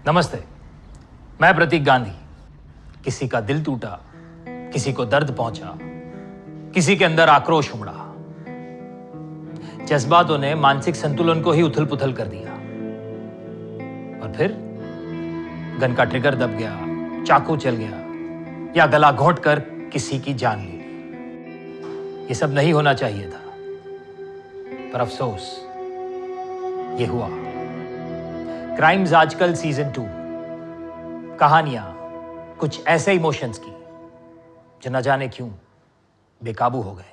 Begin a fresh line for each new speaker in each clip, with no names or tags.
नमस्ते, मैं प्रतीक गांधी। किसी का दिल टूटा, किसी को दर्द पहुंचा, किसी के अंदर आक्रोश उमड़ा। जज्बातों ने मानसिक संतुलन को ही उथल पुथल कर दिया और फिर गन का ट्रिगर दब गया, चाकू चल गया या गला घोंट कर किसी की जान ली। ये सब नहीं होना चाहिए था, पर अफसोस ये हुआ। क्राइम्स आजकल सीजन 2, कहानियां कुछ ऐसे इमोशंस की जो न जाने क्यों बेकाबू हो गए।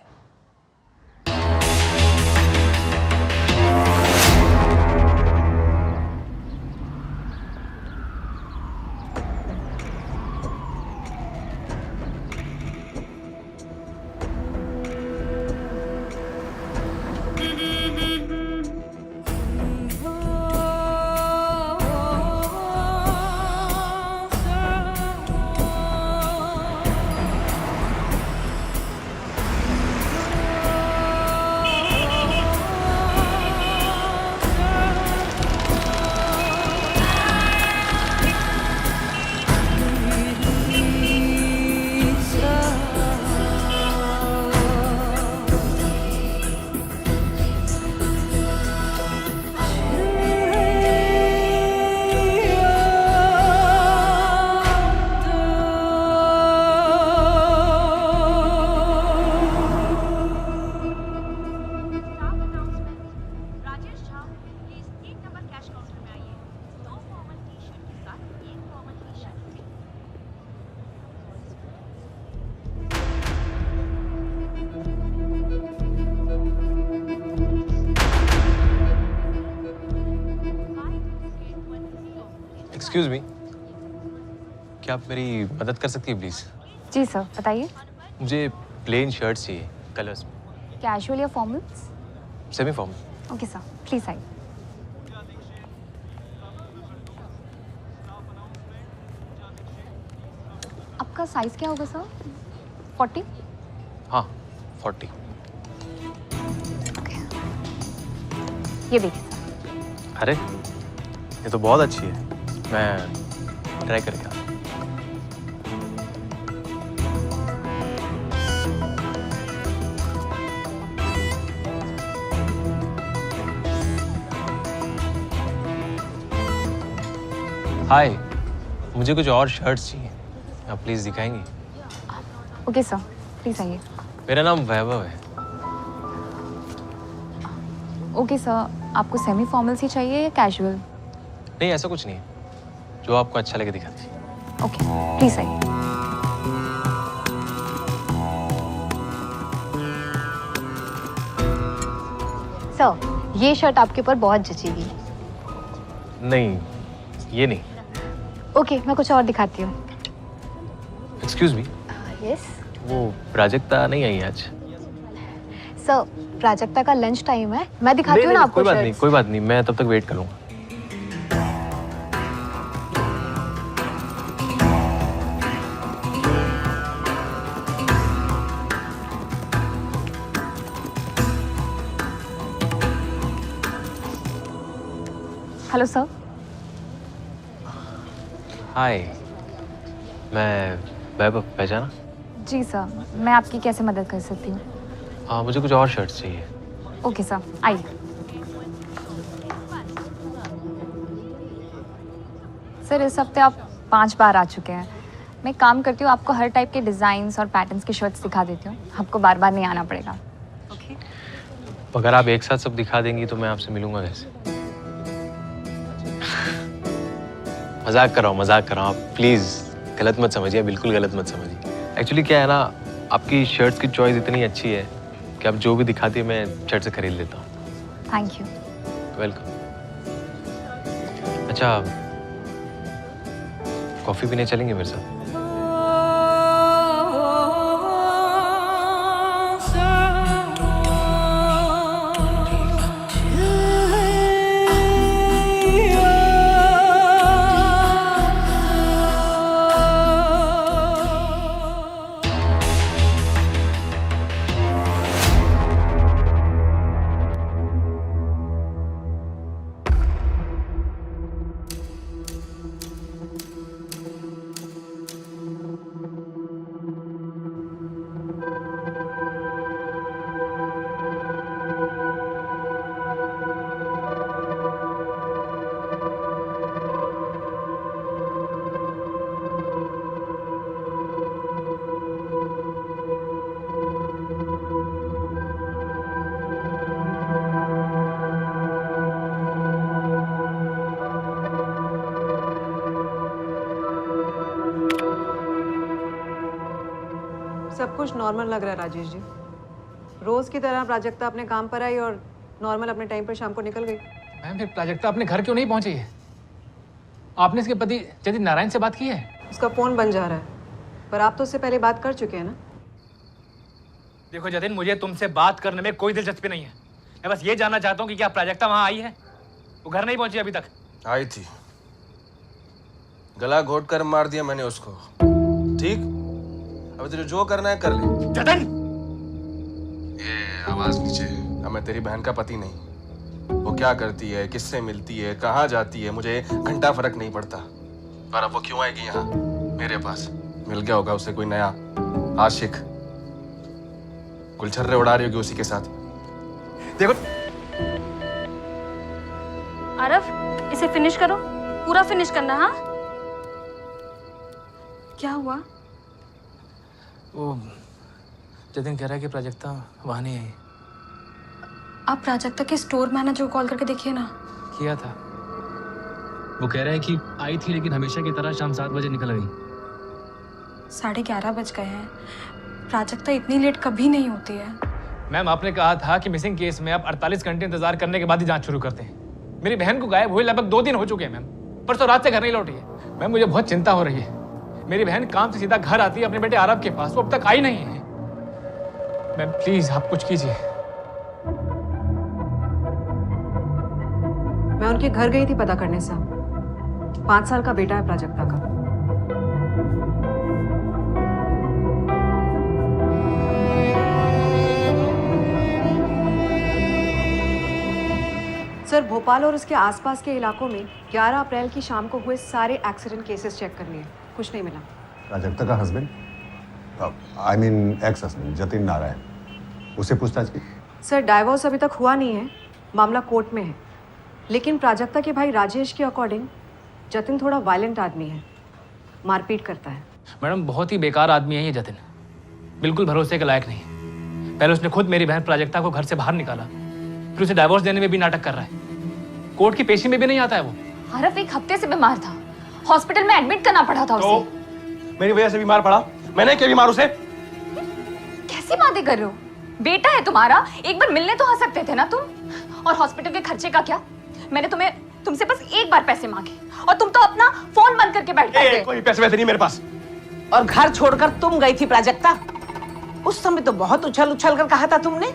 एक्सक्यूज मी, क्या आप मेरी मदद कर सकती है प्लीज?
जी सर, बताइए।
मुझे प्लेन शर्ट्स चाहिए, कलर्स में।
कैजुअल या formals?
Semi formal.
Okay sir, please आइए। आपका साइज क्या होगा सर? 40?
हाँ, 40।
ओके, ये देखिए सर।
अरे ये तो बहुत अच्छी है, मैं ट्राई करके आता हूँ। हाय, मुझे कुछ और शर्ट्स चाहिए, आप प्लीज दिखाएंगी?
ओके सर, प्लीज आइए।
मेरा नाम वैभव है।
ओके सर, आपको सेमी फॉर्मल्स ही चाहिए या कैजुअल?
नहीं, ऐसा कुछ नहीं है, जो आपको अच्छा लगे दिखा दीजिए।
ओके, प्लीज आइए।
सर, ये शर्ट आपके ऊपर बहुत जचेगी।
नहीं, ये नहीं।
ओके, मैं कुछ और दिखाती हूँ।
एक्सक्यूज मी,
यस
वो प्राजक्ता नहीं आई आज?
सर, प्राजक्ता का लंच टाइम है, मैं दिखाती हूँ ना आपको।
कोई बात नहीं, कोई बात नहीं, मैं तब तक वेट करूँगा।
Hello sir.
हाय, मैं वैभव, पहचाना?
जी सर, मैं आपकी कैसे मदद कर सकती हूँ?
हाँ, मुझे कुछ और शर्ट्स चाहिए।
ओके सर, आइए। सर, इस हफ्ते आप 5 बार आ चुके हैं। मैं काम करती हूँ, आपको हर टाइप के डिज़ाइंस और पैटर्न्स की शर्ट्स दिखा देती हूँ। आपको बार बार नहीं आना पड़ेगा। ओके?
अगर आप एक साथ सब दिखा देंगी तो मैं आपसे मिलूंगा कैसे? मजाक कर रहा हूँ, आप प्लीज़ गलत मत समझिए, बिल्कुल गलत मत समझिए। एक्चुअली क्या है ना, आपकी शर्ट्स की चॉइस इतनी अच्छी है कि आप जो भी दिखाती है मैं झट से खरीद लेता हूँ।
Thank you.
वेलकम। अच्छा, कॉफ़ी पीने चलेंगे मेरे साथ?
सब कुछ नॉर्मल लग रहा है राजेश जी। रोज की तरह प्राजक्ता अपने काम पर आई और नॉर्मल अपने टाइम पर शाम को निकल गई।
मैम फिर प्राजक्ता अपने घर क्यों नहीं पहुंची है? आपने इसके पति जतिन नारायण से बात की है?
उसका फोन बन जा रहा है, पर आप तो उससे पहले बात कर चुके हैं ना।
देखो जतिन, मुझे तुमसे बात करने में कोई दिलचस्पी नहीं है। मैं बस ये जानना चाहता हूँ कि क्या प्राजक्ता वहां आई है? वो घर नहीं पहुंची अभी तक?
आई थी, गला घोट कर मार दिया मैंने उसको। ठीक, अब तुझे जो करना है कर ले।
जतिन!
ये आवाज नीचे। अब मैं तेरी बहन का पति नहीं। वो क्या करती है, किससे मिलती है, कहाँ जाती है, मुझे घंटा फर्क नहीं पड़ता। पर अब वो क्यों आएगी यहाँ मेरे पास? मिल गया होगा उसे कोई नया आशिक, गुलछर्रे उड़ा रही होगी उसी के साथ। देखो
आरव, इसे फिनिश करो, पूरा फिनिश करना। हाँ, क्या हुआ?
वो जतिन कह रहा है कि प्राजक्ता वहां नहीं आई।
आप प्राजक्ता के स्टोर मैनेजर को कॉल करके देखिए ना।
किया था।
वो कह रहा है कि आई थी लेकिन हमेशा की तरह शाम 7 बजे निकल गई।
11:30 बज गए हैं। प्राजक्ता इतनी लेट कभी नहीं होती है।
मैम आपने कहा था कि मिसिंग केस में आप 48 घंटे इंतजार करने के बाद ही जांच शुरू करते हैं। मेरी बहन को गायब हुए लगभग 2 दिन हो चुके हैं मैम। परसों रात से घर नहीं लौटी है। मैम मुझे बहुत चिंता हो रही है। मेरी बहन काम से सीधा घर आती है अपने बेटे आरव के पास, वो अब तक आई नहीं है। मैम प्लीज आप कुछ कीजिए।
मैं उनके घर गई थी पता करने साहब। 5 साल का बेटा है प्राजक्ता का। सर, भोपाल और उसके आसपास के इलाकों में 11 अप्रैल की शाम को हुए सारे एक्सीडेंट केसेस चेक कर लिए, कुछ नहीं मिला।
प्राजक्ता का husband, I mean ex husband Jatin Narayan, उसे पूछताछ की?
सर, डाइवोर्स अभी तक हुआ नहीं है, मामला कोर्ट में है। लेकिन प्राजक्ता के भाई राजेश के अकॉर्डिंग जतिन थोड़ा वायलेंट आदमी है, मारपीट करता है।
मैडम बहुत ही बेकार आदमी है ये जतिन, बिल्कुल भरोसे के लायक नहीं। पहले उसने खुद मेरी बहन प्राजक्ता को घर से बाहर निकाला, फिर उसे डाइवोर्स देने में भी नाटक कर रहा है। कोर्ट की पेशी में भी नहीं आता है वो।
आरव 1 हफ्ते से बीमार था, हॉस्पिटल में एडमिट करना पड़ा था
तो
उसे।
मेरी वजह से बीमार पड़ा? मैंने क्या बीमार उसे?
कैसी बातें कर रहे हो? बेटा है तुम्हारा, एक बार मिलने तो आ सकते थे ना तुम। और हॉस्पिटल के खर्चे का क्या? मैंने तुमसे बस एक बार पैसे मांगे और तुम तो अपना फोन बंद करके बैठ गए थे।
कोई पैसे वैसे नहीं मेरे पास।
और घर छोड़कर तुम गई थी प्राजक्ता। उस समय तो बहुत उछल उछल कर कहा था तुमने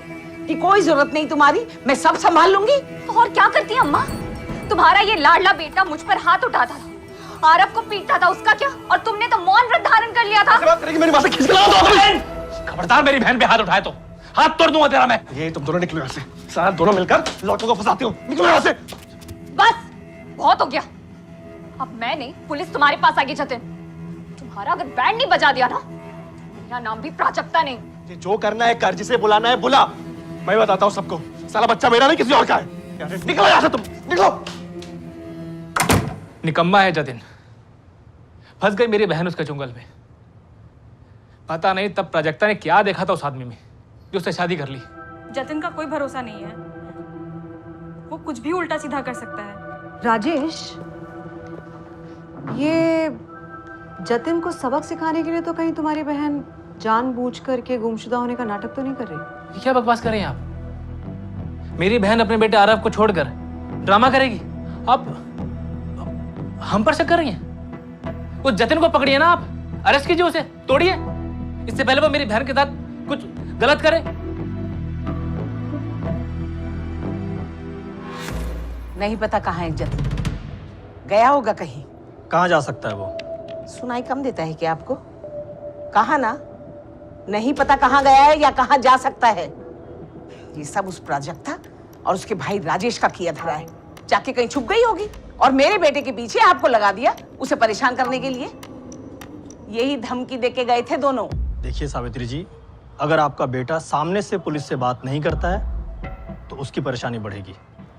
कि कोई जरूरत नहीं तुम्हारी, मैं सब संभाल लूंगी।
तो और क्या करती अम्मा? तुम्हारा ये लाडला बेटा मुझ पर हाथ उठाता था, आरव को पीटता था, उसका क्या? और तुमने तो मौन व्रत धारण कर लिया था।
बात करेगी मेरी बात से खिसका दो।
खबरदार मेरी बहन पे हाथ उठाए तो हाथ तोड़ दूंगा तेरा मैं।
ये तुम दोनों निकलो यहाँ से, सारा दोनों मिलकर लौटों को फंसाते हो। निकलो यहाँ से।
बस बहुत हो गया। अब मैं नहीं, पुलिस तुम्हारे पास आ गई जतिन। तुम्हारा अगर बैंड नहीं बजा दिया ना, मेरा नाम भी प्राजक्ता नहीं।
ये जो करना है कर, जिसे बुलाना है बुला। मैं बताता हूँ सबको, साला बच्चा मेरा नहीं किसी और का है। निकलो यहाँ से तुम, निकलो।
निकम्मा है जतिन, फंस गई मेरी बहन उसके चुंगल में। पता नहीं तब प्राजक्ता ने क्या देखा था उस आदमी में जो उससे शादी कर ली।
जतिन का कोई भरोसा नहीं है, वो कुछ भी उल्टा सीधा कर सकता है।
राजेश, ये जतिन को सबक सिखाने के लिए तो कहीं तुम्हारी बहन जानबूझ करके गुमशुदा होने का नाटक तो नहीं कर रही?
क्या बकवास कर रहे हैं आप? मेरी बहन अपने बेटे आरव को छोड़कर ड्रामा करेगी? आप हम पर शक कर रही हैं? उस जतिन को पकड़िए ना आप, अरेस्ट कीजिए उसे, तोड़िए, इससे पहले वो मेरी बहन के साथ कुछ गलत करे।
नहीं पता कहाँ है जतिन, गया होगा कहीं।
कहाँ जा सकता है वो?
सुनाई कम देता है क्या आपको? कहा ना, नहीं पता कहाँ गया है या कहाँ जा सकता है। ये सब उस प्राजक्ता और उसके भाई राजेश का किया धरा है। जाके कहीं छुप गई होगी और मेरे बेटे के पीछे आपको लगा दिया उसे परेशान करने के लिए। यही धमकी देके गए थे दोनों।
देखिए सावित्री जी, अगर आपका बेटा सामने से पुलिस से बात नहीं करता है तो उसकी परेशानी बढ़ेगी।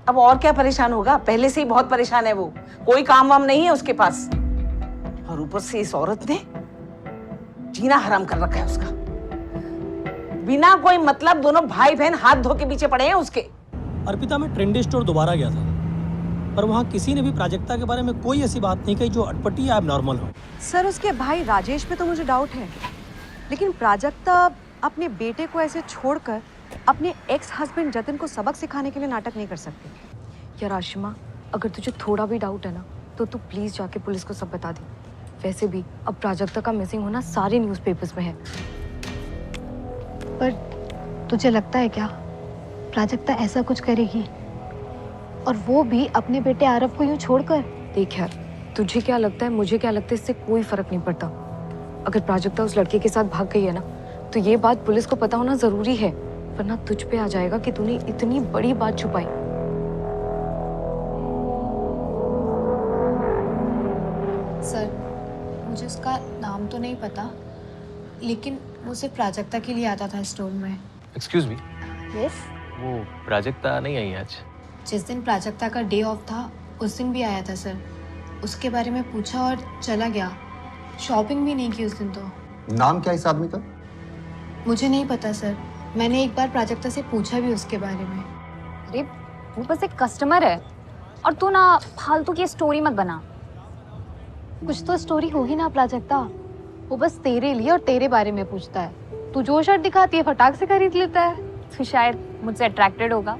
अब और क्या परेशान होगा, पहले से ही बहुत परेशान है वो। कोई काम वाम नहीं है उसके पास, और ऊपर से इस औरत ने जीना हराम कर रखा है उसका। बिना कोई मतलब दोनों भाई बहन हाथ धो के पीछे पड़े हैं उसके।
अर्पिता, मैं ट्रेंडी स्टोर दोबारा गया था, पर वहाँ किसी ने भी प्राजक्ता के बारे में कोई ऐसी बात नहीं कही जो अटपटी या एबनॉर्मल हो।
सर, उसके भाई राजेश पे तो मुझे डाउट है। लेकिन प्राजक्ता अपने बेटे को ऐसे छोड़कर अपने एक्स हस्बैंड जतिन को सबक सिखाने के लिए नाटक नहीं कर सकती। यार आशिमा, अगर तुझे थोड़ा भी डाउट है ना तो तू प्लीज जाके पुलिस को सब बता दे। वैसे भी अब प्राजक्ता का मिसिंग होना सारे न्यूज़पेपर्स में है।
पर तुझे लगता है क्या प्राजक्ता ऐसा कुछ करेगी, और वो भी अपने बेटे आरव को यूं छोड़कर?
देख यार, तुझे क्या लगता है मुझे क्या लगता है इससे कोई फर्क नहीं पड़ता। अगर प्राजक्ता उस लड़के के साथ भाग गई है ना तो ये बात पुलिस को पता होना जरूरी है, वरना तुझ पे आ जाएगा कि तूने इतनी बड़ी बात छुपाई।
सर, मुझे उसका नाम तो नहीं पता, लेकिन वो सिर्फ प्राजक्ता के लिए आता था स्टोर में।
Excuse me,
yes.
वो प्राजक्ता नहीं आई आज?
जिस दिन प्राजक्ता का डे ऑफ था उस दिन भी आया था सर। उसके बारे में पूछा और चला गया। शॉपिंग भी नहीं की उस दिन। तो
नाम क्या इस आदमी का?
मुझे नहीं पता सर, मैंने एक बार प्राजक्ता से पूछा भी उसके बारे में।
अरे वो बस एक कस्टमर है, और तू ना फालतू की स्टोरी मत बना।
कुछ तो स्टोरी होगी ना प्राजक्ता, वो बस तेरे लिए और तेरे बारे में पूछता है। तू जो शर्ट दिखाती है फटाक से खरीद लेता है।
तो शायद मुझसे अट्रैक्टेड होगा,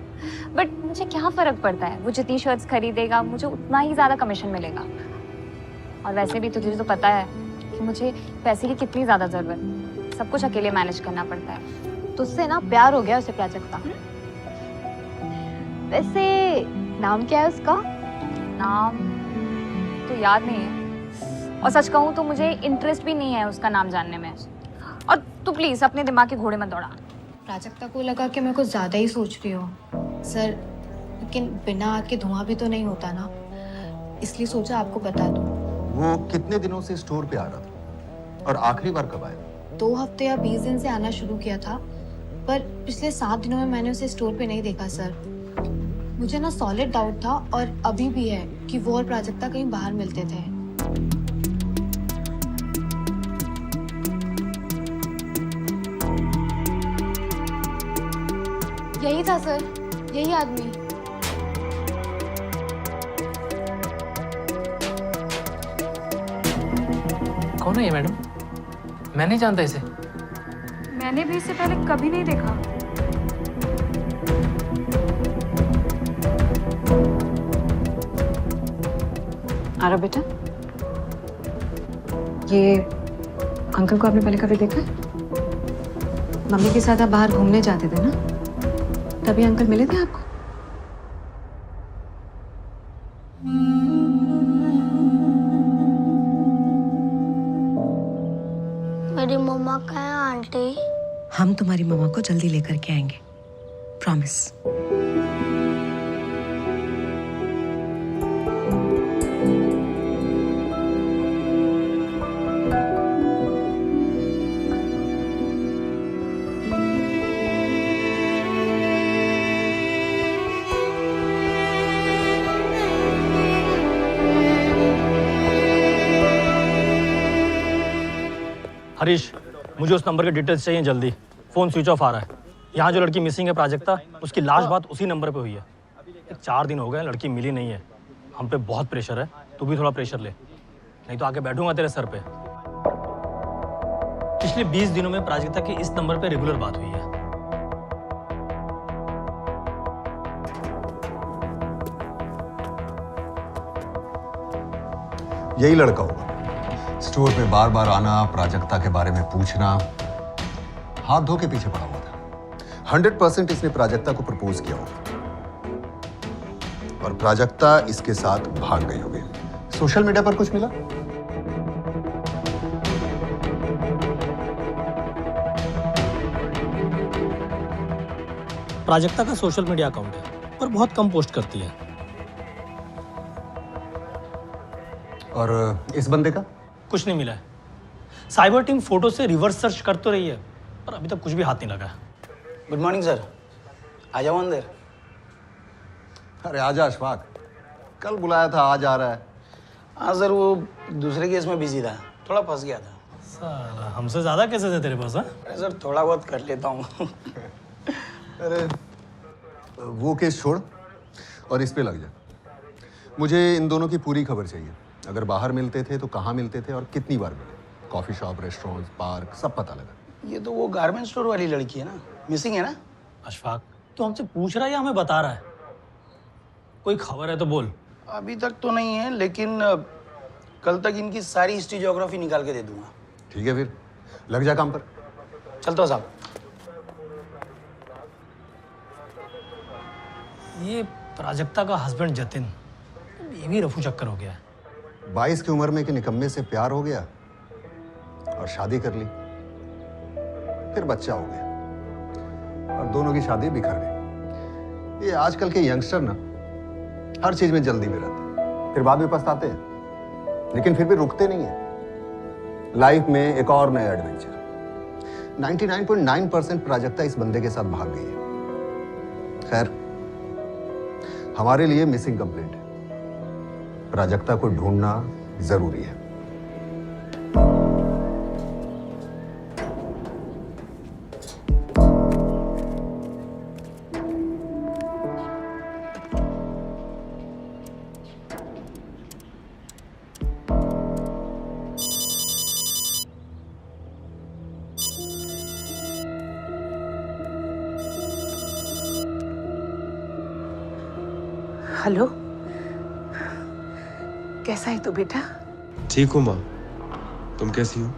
बट मुझे क्या फर्क पड़ता है। वो जितनी शर्ट्स खरीदेगा मुझे उतना ही ज्यादा कमीशन मिलेगा। और वैसे भी तुझे तो पता है कि मुझे पैसे की कितनी ज्यादा जरूरत, सब कुछ अकेले मैनेज करना पड़ता है।
तुझसे ना प्यार हो गया उसे प्राजक्ता। वैसे नाम क्या है उसका?
नाम तो याद नहीं है, और सच कहूँ तो मुझे इंटरेस्ट भी नहीं है उसका नाम जानने में। और तू प्लीज अपने दिमाग के घोड़े मत दौड़ा।
प्राजक्ता को लगा कि मैं कुछ ज्यादा ही सोच रही हूँ सर, लेकिन बिना आग के धुआं भी तो नहीं होता ना, इसलिए सोचा आपको बता दूं।
वो कितने दिनों से स्टोर पे आ रहा था और आखिरी बार कब आया?
2 हफ्ते या 20 दिन से आना शुरू किया था, पर पिछले 7 दिनों में मैंने उसे स्टोर पे नहीं देखा सर। मुझे ना सॉलिड डाउट था, और अभी भी है, कि वो और प्राजक्ता कहीं बाहर मिलते थे। यही था सर, यही आदमी।
कौन है ये मैडम? मैं नहीं जानता इसे।
मैंने भी इससे पहले कभी नहीं देखा।
आरव बेटा, ये अंकल को आपने पहले कभी देखा है? मम्मी के साथ आप बाहर घूमने जाते थे ना, तभी अंकल मिले थे आपको?
मेरी मम्मा कहाँ है आंटी?
हम तुम्हारी मम्मा को जल्दी लेकर के आएंगे, प्रॉमिस।
हरीश, मुझे उस नंबर के डिटेल्स चाहिए जल्दी। फ़ोन स्विच ऑफ आ रहा है। यहाँ जो लड़की मिसिंग है प्राजक्ता, उसकी लास्ट बात उसी नंबर पे हुई है। 4 दिन हो गए, लड़की मिली नहीं है। हम पे बहुत प्रेशर है, तू भी थोड़ा प्रेशर ले, नहीं तो आके बैठूंगा तेरे सर पे। पिछले 20 दिनों में प्राजक्ता की इस नंबर पे रेगुलर बात हुई है।
यही लड़का होगा, स्टोर पे बार बार आना, प्राजक्ता के बारे में पूछना, हाथ धो के पीछे पड़ा हुआ था। 100% इसने प्राजक्ता को प्रपोज किया होगा, और प्राजक्ता इसके साथ भाग गई होगी। सोशल मीडिया पर कुछ मिला?
प्राजक्ता का सोशल मीडिया अकाउंट है, पर बहुत कम पोस्ट करती है।
और इस बंदे का
कुछ नहीं मिला है। साइबर टीम फोटो से रिवर्स सर्च कर तो रही है, पर अभी तक कुछ भी हाथ नहीं लगा।
गुड मॉर्निंग सर, आ जाओ अंदर।
अरे आजा अशफाक, कल बुलाया था, आज आ रहा है।
हाँ सर, वो दूसरे केस में बिजी था, थोड़ा फंस गया था।
साला हमसे ज्यादा कैसे थे तेरे पास? हाँ
अरे सर, थोड़ा बहुत कर लेता हूँ।
अरे वो केस छोड़ और इस पे लग जा। मुझे इन दोनों की पूरी खबर चाहिए। अगर बाहर मिलते थे तो कहाँ मिलते थे और कितनी बार मिले? कॉफी शॉप, रेस्टोरेंट, पार्क सब पता लगा।
ये तो वो गारमेंट स्टोर वाली लड़की है ना, मिसिंग है ना?
अशफाक, तो हमसे पूछ रहा है या हमें बता रहा है? कोई खबर है तो बोल।
अभी तक तो नहीं है, लेकिन कल तक इनकी सारी हिस्ट्री ज्योग्राफी निकाल के दे दूंगा।
ठीक है, फिर लग जा काम पर।
चलता हूँ साहब।
ये प्राजक्ता का हस्बैंड जतिन, ये भी रफू चक्कर हो गया है।
22 की उम्र में कि निकम्मे से प्यार हो गया और शादी कर ली, फिर बच्चा हो गया और दोनों की शादी बिखर गई। ये आजकल के यंगस्टर ना हर चीज में जल्दी में रहते हैं, फिर बाद में पछताते हैं, लेकिन फिर भी रुकते नहीं है। लाइफ में एक और नया एडवेंचर। 99.9% प्राजक्ता इस बंदे के साथ भाग गई है। खैर, हमारे लिए मिसिंग कंप्लेंट है, प्राजक्ता को ढूंढना जरूरी है।
हेलो, कैसा है तू बेटा?
ठीक हूँ माँ, तुम कैसी हो?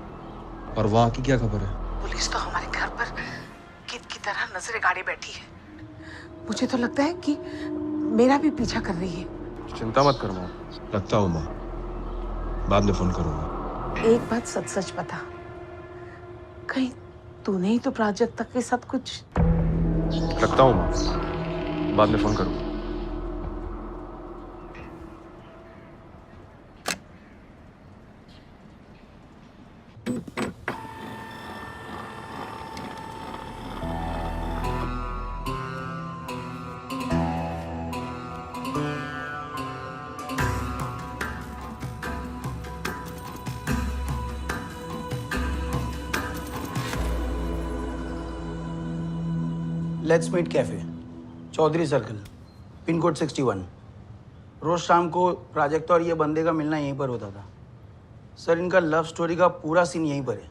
और वहाँ की क्या खबर है?
पुलिस तो हमारे घर पर किद की तरह नजरें गाड़े बैठी है। मुझे तो लगता है कि मेरा भी पीछा कर रही है।
चिंता मत कर माँ, रखता हूँ माँ, बाद में फोन करूँगा।
एक बात सच सच बता, कहीं तूने ही तो प्राजक्ता के साथ कुछ?
रखता हूँ माँ, बाद में फोन करूँगा।
Let's meet cafe, Chaudhary circle, pin code 61। रोज शाम को प्राजक्ता और ये बंदे का मिलना यहीं पर होता था। सर, इनका लव स्टोरी का पूरा सीन यहीं पर है।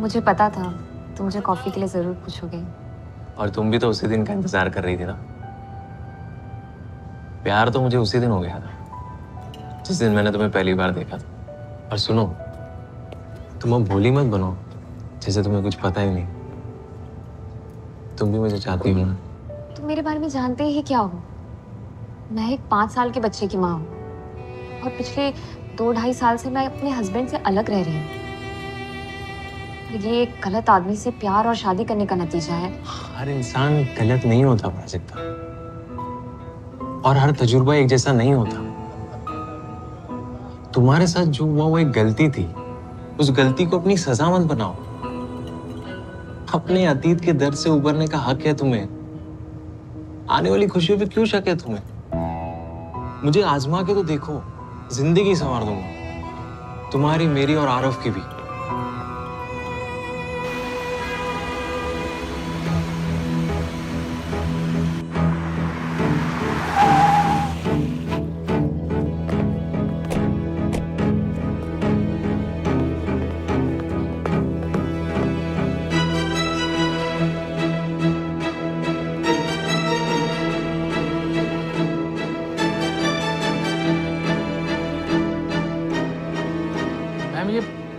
मुझे पता था तुम मुझे कॉफी के लिए जरूर पूछोगे।
और तुम भी तो उसी दिन का इंतजार कर रही थी ना। प्यार तो मुझे उसी दिन हो गया था जिस दिन मैंने तुम्हें पहली बार देखा था। और सुनो, तुम अब भोली मत बनो जैसे तुम्हें कुछ पता ही नहीं। तुम भी मुझे चाहती हो ना?
तुम मेरे बारे में जानते ही क्या हो? मैं एक 5 साल के बच्चे की माँ हूँ और पिछले 2-2.5 साल से मैं अपने हस्बैंड से अलग रह रही हूँ। ये एक गलत आदमी से प्यार और शादी करने का नतीजा है।
हर इंसान गलत नहीं होता प्राजक्ता, और हर तजुर्बा एक जैसा नहीं होता। तुम्हारे साथ जो हुआ वो एक गलती थी, उस गलती को अपनी सजा मत बनाओ। अपने अतीत के दर्द से उबरने का हक है तुम्हें। आने वाली खुशियों पे क्यों शक है तुम्हें? मुझे आजमा के तो देखो, जिंदगी संवार दूंगा, तुम्हारी, मेरी और आरव की भी।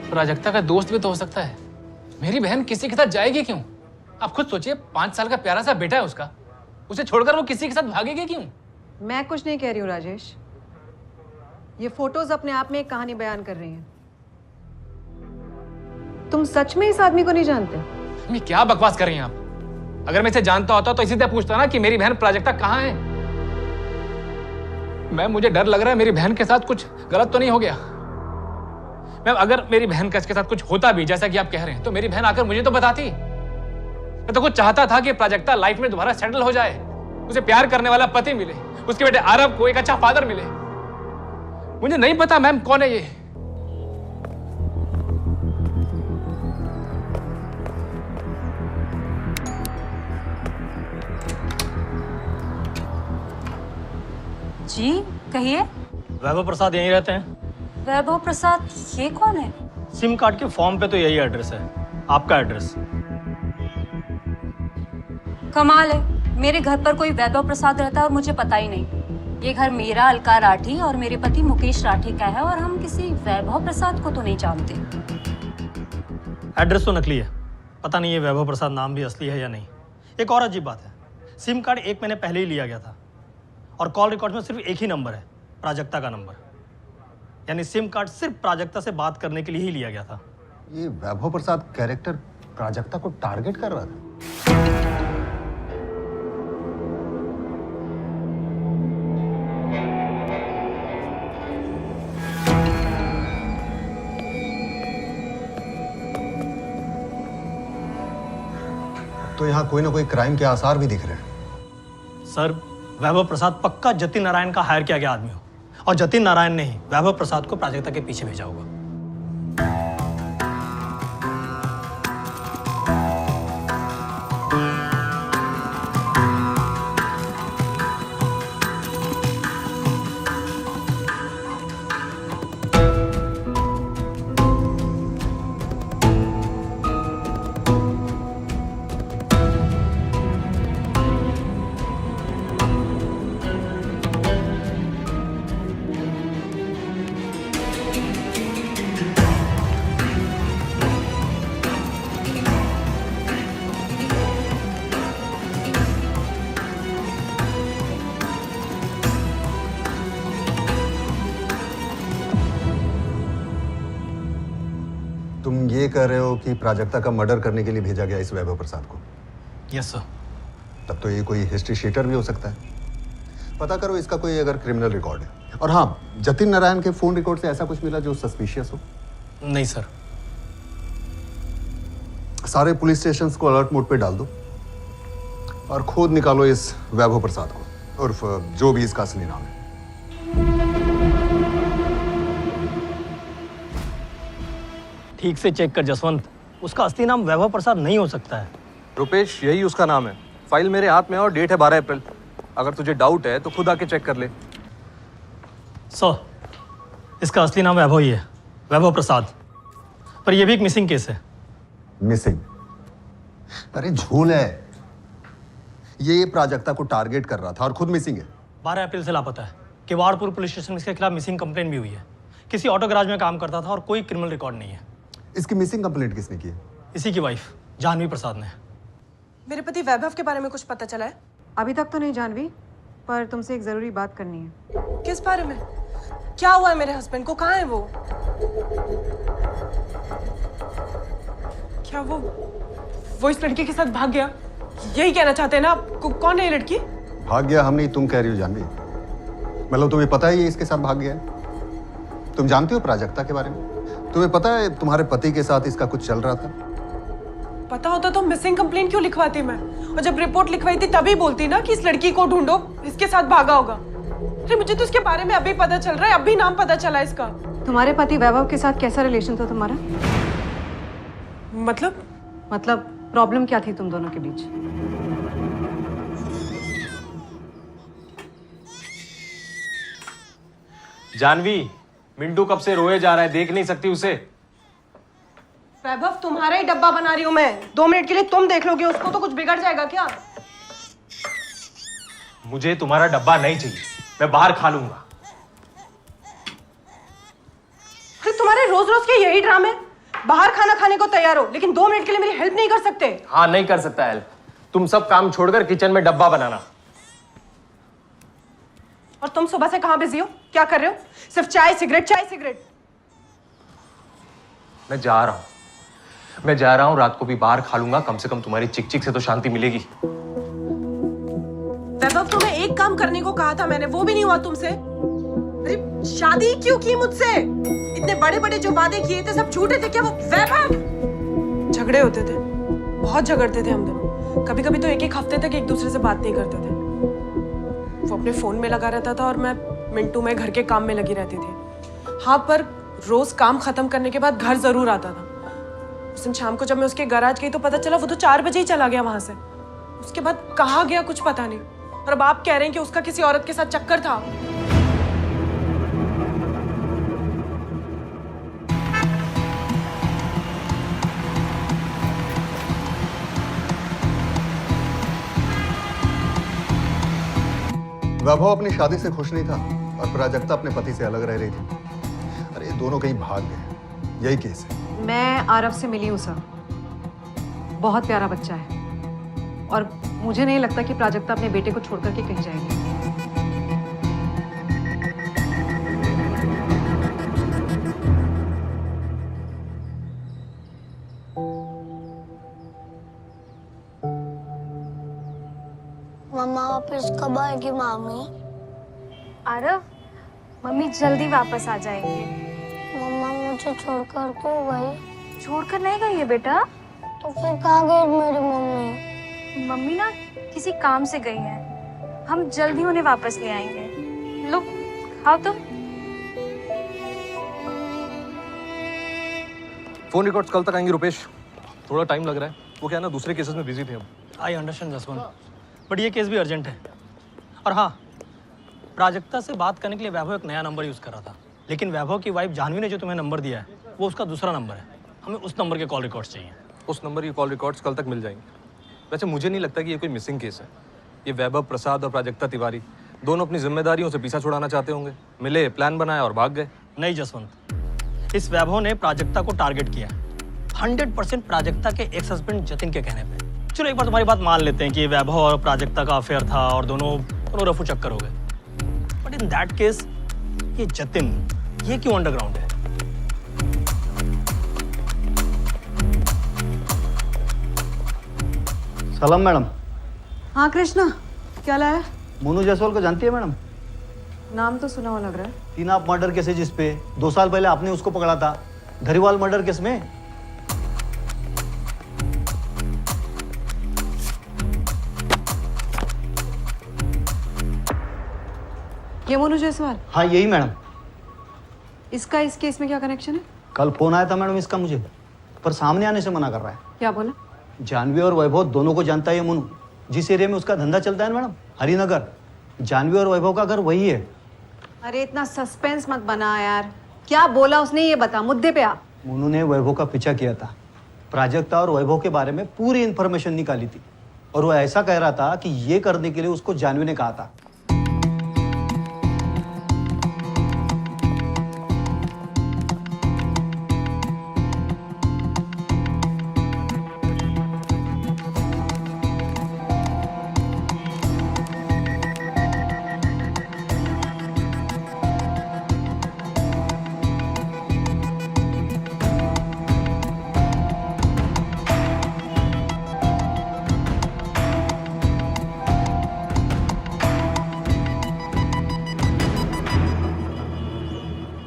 प्राजक्ता का दोस्त भी तो हो सकता है। मेरी बहन किसी के साथ जाएगी क्यों? आप खुद सोचिए, 5 साल का प्यारा सा बेटा है उसका, उसे छोड़कर वो किसी के साथ भागेगी क्यों?
मैं कुछ नहीं कह रही हूँ राजेश, ये फोटोज अपने आप में एक कहानी बयान कर रही हैं। तुम सच में इस आदमी को नहीं जानते?
मैं क्या बकवास कर रही हैं आप? अगर मैं इसे जानता होता तो इसी तरह पूछता ना कि मेरी बहन प्राजक्ता कहाँ है। मैम, मुझे डर लग रहा है मेरी बहन के साथ कुछ गलत तो नहीं हो गया। मैम, अगर मेरी बहन का इसके साथ कुछ होता भी जैसा कि आप कह रहे हैं तो मेरी बहन आकर मुझे तो बताती। मैं तो कुछ चाहता था कि प्राजक्ता लाइफ में दोबारा सेटल हो जाए, उसे प्यार करने वाला पति मिले, उसके बेटे आरव को एक अच्छा फादर मिले। मुझे नहीं पता मैम कौन है ये।
जी कहिए।
वैभव प्रसाद यहीं रहते हैं।
वैभव प्रसाद ये कौन है?
सिम कार्ड के फॉर्म पे तो यही एड्रेस है, आपका एड्रेस।
कमाल है, मेरे घर पर कोई वैभव प्रसाद रहता है और मुझे पता ही नहीं। ये घर मेरा, अलका राठी और मेरे पति मुकेश राठी का है और हम किसी वैभव प्रसाद को तो नहीं जानते।
एड्रेस तो नकली है, पता नहीं ये वैभव प्रसाद नाम भी असली है या नहीं। एक और अजीब बात है, सिम कार्ड 1 महीने पहले ही लिया गया था और कॉल रिकॉर्ड में सिर्फ एक ही नंबर है, प्राजक्ता का नंबर। यानी सिम कार्ड सिर्फ प्राजक्ता से बात करने के लिए ही लिया गया था।
ये वैभव प्रसाद कैरेक्टर प्राजक्ता को टारगेट कर रहा था। तो यहाँ कोई ना कोई क्राइम के आसार भी दिख रहे हैं।
सर, वैभव प्रसाद पक्का जतिन नारायण का हायर किया गया आदमी हो और जतिन नारायण ने ही वैभव प्रसाद को प्राजक्ता के पीछे भेजा होगा।
तुम ये कह रहे हो कि प्राजक्ता का मर्डर करने के लिए भेजा गया इस वैभव प्रसाद को?
Yes sir.
तब तो ये कोई हिस्ट्री शीटर भी हो सकता है। पता करो इसका कोई अगर क्रिमिनल रिकॉर्ड है। और हाँ, जतिन नारायण के फोन रिकॉर्ड से ऐसा कुछ मिला जो सस्पिशियस हो?
नहीं सर।
सारे पुलिस स्टेशंस को अलर्ट मोड पे डाल दो और खोद निकालो इस वैभव प्रसाद को, उर्फ जो भी इसका असली नाम है।
ठीक से चेक कर जसवंत, उसका असली नाम वैभव प्रसाद नहीं हो सकता है।
रुपेश, यही उसका नाम है। फाइल मेरे हाथ में है और डेट है 12 अप्रैल। अगर तुझे डाउट है तो खुद आके चेक कर ले।
सर, इसका असली नाम वैभव ही है, वैभव प्रसाद। पर यह भी एक मिसिंग केस है।
मिसिंग? अरे झोल है। ये प्राजक्ता को टारगेट कर रहा था और खुद मिसिंग है।
12 अप्रैल से लापता है। किवाड़पुर पुलिस स्टेशन में इसके खिलाफ मिसिंग कंप्लेंट भी हुई है। किसी ऑटो गैराज में काम करता था और कोई क्रिमिनल रिकॉर्ड नहीं है।
इसकी मिसिंग कंप्लेंट किसने की है?
इसी की वाइफ जानवी प्रसाद ने।
मेरे पति वैभव के बारे में कुछ पता चला है?
अभी तक तो नहीं जानवी, पर तुमसे एक जरूरी बात करनी है।
किस बारे में? क्या हुआ है मेरे हस्बैंड को? कहाँ है वो? क्या वो इस लड़के के साथ भाग गया? यही कहना चाहते हैं ना आप? कौन है ये लड़की?
भाग गया हम नहीं, तुम कह रही हो जानवी। मतलब तुम्हें पता है ये इसके साथ भाग गया है? तुम जानती हो प्राजक्ता के बारे में? तुम्हें पता है तुम्हारे पति के साथ इसका कुछ चल रहा था?
पता होता तो मिसिंग कंप्लेंट क्यों लिखवाती मैं? और जब रिपोर्ट लिखवाई थी तभी बोलती ना कि इस लड़की को ढूंढो, इसके साथ भागा होगा। अरे मुझे तो इसके बारे में अभी पता चल रहा है, अभी नाम पता चला इसका।
तुम्हारे पति वैभव के साथ कैसा रिलेशन था तुम्हारा?
मतलब
प्रॉब्लम क्या थी तुम दोनों के बीच?
जानवी, मिंटू कब से रोए जा रहा है, देख नहीं सकती उसे?
वैभव, तुम्हारा ही डब्बा बना रही हूँ मैं। 2 मिनट के लिए तुम देख लोगे उसको तो कुछ बिगड़ जाएगा क्या?
मुझे तुम्हारा डब्बा नहीं चाहिए, मैं बाहर खा लूंगा।
अरे तुम्हारे रोज रोज के यही ड्रामे। बाहर खाना खाने को तैयार हो, लेकिन 2 मिनट के लिए मेरी हेल्प नहीं कर सकते?
हाँ, नहीं कर सकता हेल्प। तुम सब काम छोड़कर किचन में डब्बा बनाना।
और तुम सुबह से कहां बिजी हो? क्या कर रहे हो? सिर्फ चाय सिगरेट।
मैं जा रहा हूँ, रात को भी बाहर खा लूंगा। कम से कम तुम्हारी चिक चिक से तो शांति मिलेगी।
वैभव, तुम्हें एक काम करने को कहा था मैंने, वो भी नहीं हुआ तुमसे। अरे शादी क्यों की मुझसे? इतने बड़े बड़े जो वादे किए थे सब झूठे थे क्या वो? वैभव, झगड़े होते थे, बहुत झगड़ते थे हम दोनों। कभी कभी तो 1-1 हफ्ते तक एक दूसरे से बात नहीं करते थे। वो अपने फोन में लगा रहता था और मैं मिंटू में घर के काम में लगी रहती थी। हाँ, पर रोज काम खत्म करने के बाद घर जरूर आता था। उस दिन शाम को जब मैं उसके गैराज गई तो पता चला वो तो 4 बजे ही चला गया वहां से। उसके बाद कहाँ गया कुछ पता नहीं। और अब आप कह रहे हैं कि उसका किसी औरत के साथ चक्कर था।
वैभव अपनी शादी से खुश नहीं था और प्राजक्ता अपने पति से अलग रह रही थी। अरे ये दोनों कहीं भाग गए, यही केस है।
मैं आरव से मिली हूँ सर, बहुत प्यारा बच्चा है और मुझे नहीं लगता कि प्राजक्ता अपने बेटे को छोड़ करके कहीं जाएगी।
मम्मा वापस कब आएगी मामी?
आरव, मम्मी जल्दी वापस आ जाएंगे।
मम्मा मुझे छोड़कर क्यों गई?
छोड़कर नहीं गई है बेटा।
तो फिर कहाँ गई मेरी मम्मी?
मम्मी ना किसी काम से गई है, हम जल्दी उन्हें वापस ले आएंगे। लो खाओ तुम।
फोन रिकॉर्ड्स कल तक आएंगे रुपेश, थोड़ा टाइम लग रहा है, वो क्या है ना दूसरे केसेस में बिजी थे हम।
आई अंडरस्टैंड जसवंत, बट ये केस भी अर्जेंट है। और हाँ, प्राजक्ता से बात करने के लिए वैभव एक नया नंबर यूज़ कर रहा था, लेकिन वैभव की वाइफ जानवी ने जो तुम्हें नंबर दिया है वो उसका दूसरा नंबर है। हमें उस नंबर के कॉल रिकॉर्ड्स चाहिए।
उस नंबर की कॉल रिकॉर्ड्स कल तक मिल जाएंगे। वैसे मुझे नहीं लगता कि ये कोई मिसिंग केस है। ये वैभव प्रसाद और प्राजक्ता तिवारी दोनों अपनी जिम्मेदारियों से पीछा छुड़ाना चाहते होंगे, मिले, प्लान बनाया और भाग गए।
नहीं जसवंत, इस वैभव ने प्राजक्ता को टारगेट किया 100% प्राजक्ता के एक्स हस्बैंड जतिन के कहने पे। चलो एक बार तुम्हारी बात मान लेते हैं कि वैभव और प्राजक्ता का अफेयर था और दोनों रफू चक्कर हो गए, बट इन दैट केस ये जतिन ये क्यों अंडरग्राउंड है?
सलाम मैडम।
हाँ कृष्णा, क्या लाया?
मोनू जायसवाल को जानती है मैडम?
नाम तो सुना हुआ लग रहा है।
3 आप मर्डर केस है जिसपे 2 साल पहले आपने उसको पकड़ा था, धरीवाल मर्डर केस में।
ये मोनू जायसवाल?
हाँ यही मैडम।
इसका इस केस में क्या कनेक्शन है?
कल फोन आया था मैडम इसका मुझे, पर सामने आने से मना कर रहा है।
क्या बोला?
जानवी और वैभव दोनों को जानता है ये मोनू, जिस एरिया में उसका धंधा चलता है मैडम, हरिनगर। जानवी और वैभव का घर वही है।
अरे इतना सस्पेंस मत बना यार, क्या बोला उसने ये बता, मुद्दे पे आ।
मोनू ने वैभव का पीछा किया था, प्राजक्ता और वैभव के बारे में पूरी इन्फॉर्मेशन निकाली थी और वो ऐसा कह रहा था कि ये करने के लिए उसको जानवी ने कहा था।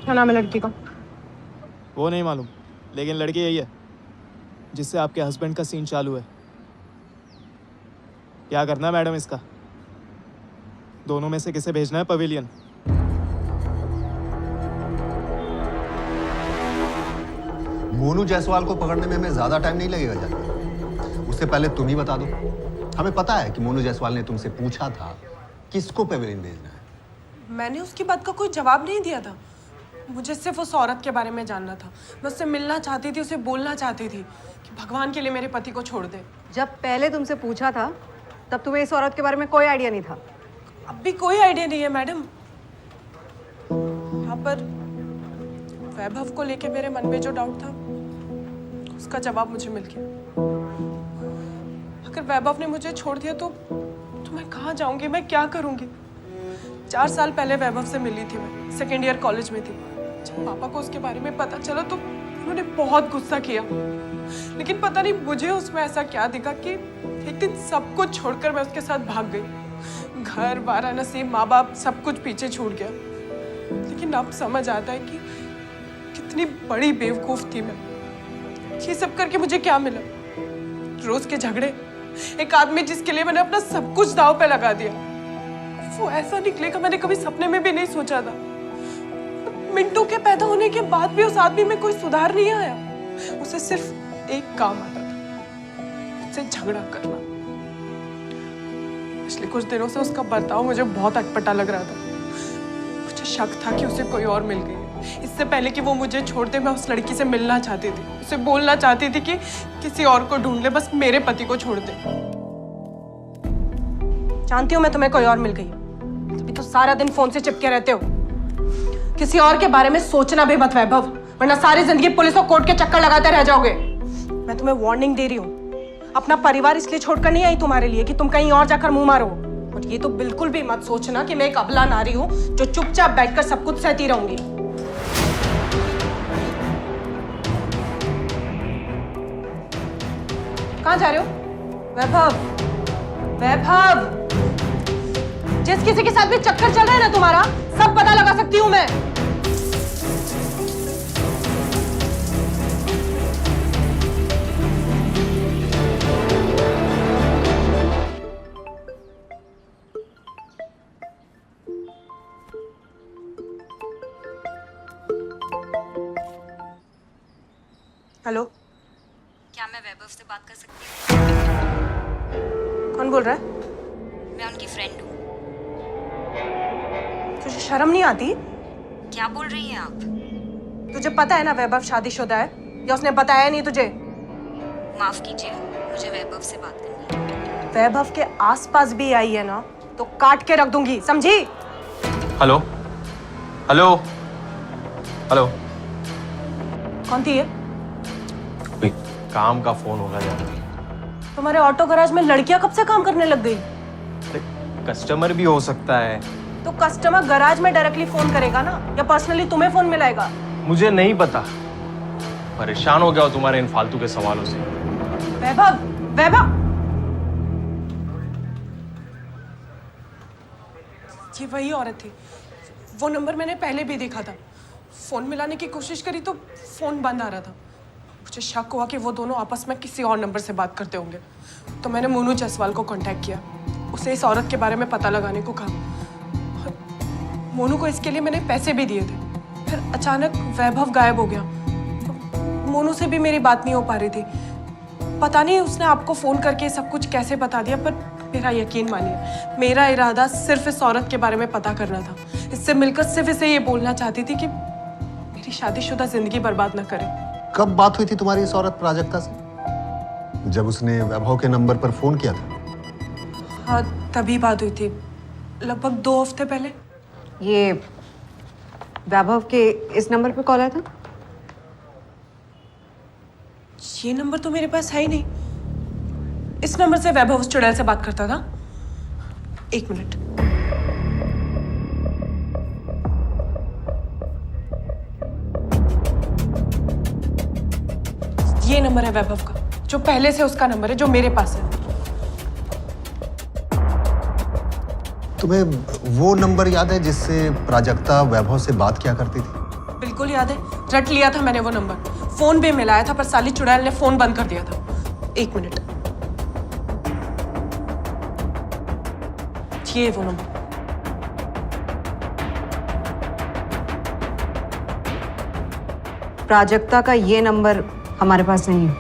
क्या नाम है लड़की का?
वो नहीं मालूम, लेकिन लड़की यही है जिससे आपके हस्बैंड का सीन चालू है। क्या करना है मैडम इसका? दोनों में से किसे भेजना है पवेलियन?
मोनू जायसवाल को पकड़ने में हमें ज्यादा टाइम नहीं लगेगा जानवी, उससे पहले तुम ही बता दो। हमें पता है कि मोनू जायसवाल ने तुमसे पूछा था किसको पवेलियन भेजना है।
मैंने उसकी बात का कोई जवाब नहीं दिया था, मुझे सिर्फ उस औरत के बारे में जानना था। मैं उससे मिलना चाहती थी, उसे बोलना चाहती थी कि भगवान के लिए मेरे पति को छोड़ दे।
जब पहले तुमसे पूछा था तब तुम्हें इस औरत के बारे में कोई आइडिया नहीं था?
अब भी कोई आइडिया नहीं है मैडम। यहाँ पर वैभव को लेके मेरे मन में जो डाउट था उसका जवाब मुझे मिल गया। अगर वैभव ने मुझे छोड़ दिया तो मैं कहाँ जाऊंगी, मैं क्या करूंगी? 4 साल पहले वैभव से मिली थी, मैं 2nd ईयर कॉलेज में थी। जब पापा को उसके बारे में पता चला तो उन्होंने बहुत गुस्सा किया, लेकिन पता नहीं मुझे उसमें ऐसा क्या दिखा कि एक दिन सब कुछ छोड़कर मैं उसके साथ भाग गई। घर, वाराणसी, माँ बाप सब कुछ पीछे छूट गया। लेकिन अब समझ आता है कि कितनी बड़ी बेवकूफ थी मैं। ये सब करके मुझे क्या मिला? रोज के झगड़े, एक आदमी जिसके लिए मैंने अपना सब कुछ दांव पे लगा दिया, वो ऐसा निकलेगा मैंने कभी सपने में भी नहीं सोचा था। मिंटू के पैदा होने के बाद भी उस आदमी में कोई सुधार नहीं आया। उसे सिर्फ एक काम आता था, उससे झगड़ा करना। पिछले कुछ दिनों से उसका बर्ताव मुझे बहुत अटपटा लग रहा था। मुझे शक था कि उसे कोई और मिल गई। इससे पहले कि वो मुझे छोड़ दे, मैं उस लड़की से मिलना चाहती थी, उसे बोलना चाहती थी कि किसी और को ढूंढ ले, बस मेरे पति को छोड़ दे। जानती हूँ मैं तुम्हें कोई और मिल गई, तभी तो सारा दिन फोन से चिपके रहते हो। किसी और के बारे में सोचना भी मत वैभव, वरना सारी जिंदगी पुलिस और कोर्ट के चक्कर लगाते रह जाओगे। मैं तुम्हें वार्निंग दे रही हूँ। अपना परिवार इसलिए छोड़कर नहीं आई तुम्हारे लिए कि तुम कहीं और जाकर मुंह मारो। और ये तो बिल्कुल भी मत सोचना कि मैं एक अबला नारी हूँ जो चुपचाप बैठकर सब कुछ सहती रहूंगी। कहाँ जा रहे हो? वैभव, वैभव, जिस किसी के साथ भी चक्कर चल रहा है ना तुम्हारा, सब पता लगा सकती हूँ मैं। हेलो,
क्या मैं वैभव से बात कर सकती हूँ?
कौन बोल रहा है?
मैं उनकी फ्रेंड हूँ।
तुझे शर्म नहीं आती?
क्या बोल रही हैं आप?
तुझे पता है ना वैभव शादीशुदा है, या उसने बताया नहीं तुझे?
माफ कीजिए, मुझे वैभव से बात करनी है।
वैभव के आसपास भी आई है ना तो काट के रख दूंगी, समझी?
Hello hello hello.
कौन थी ये?
कोई काम का फोन होगा यार।
तुम्हारे ऑटो गैराज में लड़कियां कब से काम करने लग गई?
कस्टमर भी हो सकता है।
तो कस्टमर गैराज में डायरेक्टली फोन करेगा ना, या पर्सनली तुम्हें फोन मिलाएगा?
मुझे नहीं पता, परेशान हो गया हो तुम्हारे इन फालतू के सवालों से।
वैभव, वैभव, ये वही औरत थी। वो नंबर मैंने पहले भी देखा था। फोन मिलाने की कोशिश करी तो फोन बंद आ रहा था। मुझे शक हुआ कि वो दोनों आपस में किसी और नंबर से बात करते होंगे, तो मैंने मोनू जायसवाल को कांटेक्ट किया। उसे इस औरत के बारे में पता लगाने को कहा। मोनू को इसके लिए मैंने पैसे भी दिए थे। फिर अचानक वैभव गायब हो गया। तो मोनू से भी मेरी बात नहीं हो पा रही थी। पता नहीं उसने आपको फोन करके सब कुछ कैसे बता दिया, पर मेरा यकीन मानिए, मेरा इरादा सिर्फ इस औरत के बारे में पता करना था। इससे मिलकर सिर्फ इसे ये बोलना चाहती थी कि मेरी शादीशुदा जिंदगी बर्बाद न करे।
कब बात हुई थी तुम्हारी इस औरत प्राजक्ता से? जब उसने वैभव के नंबर पर फोन किया था?
हाँ, तभी बात हुई थी, लगभग 2 हफ्ते पहले।
ये वैभव के इस नंबर पे कॉल आया था?
ये नंबर तो मेरे पास है ही नहीं। इस नंबर से वैभव उस चुड़ैल से बात करता था। 1 मिनट। ये नंबर है वैभव का, जो पहले से उसका नंबर है, जो मेरे पास है।
तुम्हें वो नंबर याद है जिससे प्राजक्ता वैभव से बात किया करती थी?
बिल्कुल याद है, रट लिया था मैंने वो नंबर। फोन भी मिलाया था, पर साली चुड़ैल ने फोन बंद कर दिया था। 1 मिनट। ये वो नंबर।
प्राजक्ता का ये नंबर हमारे पास नहीं है।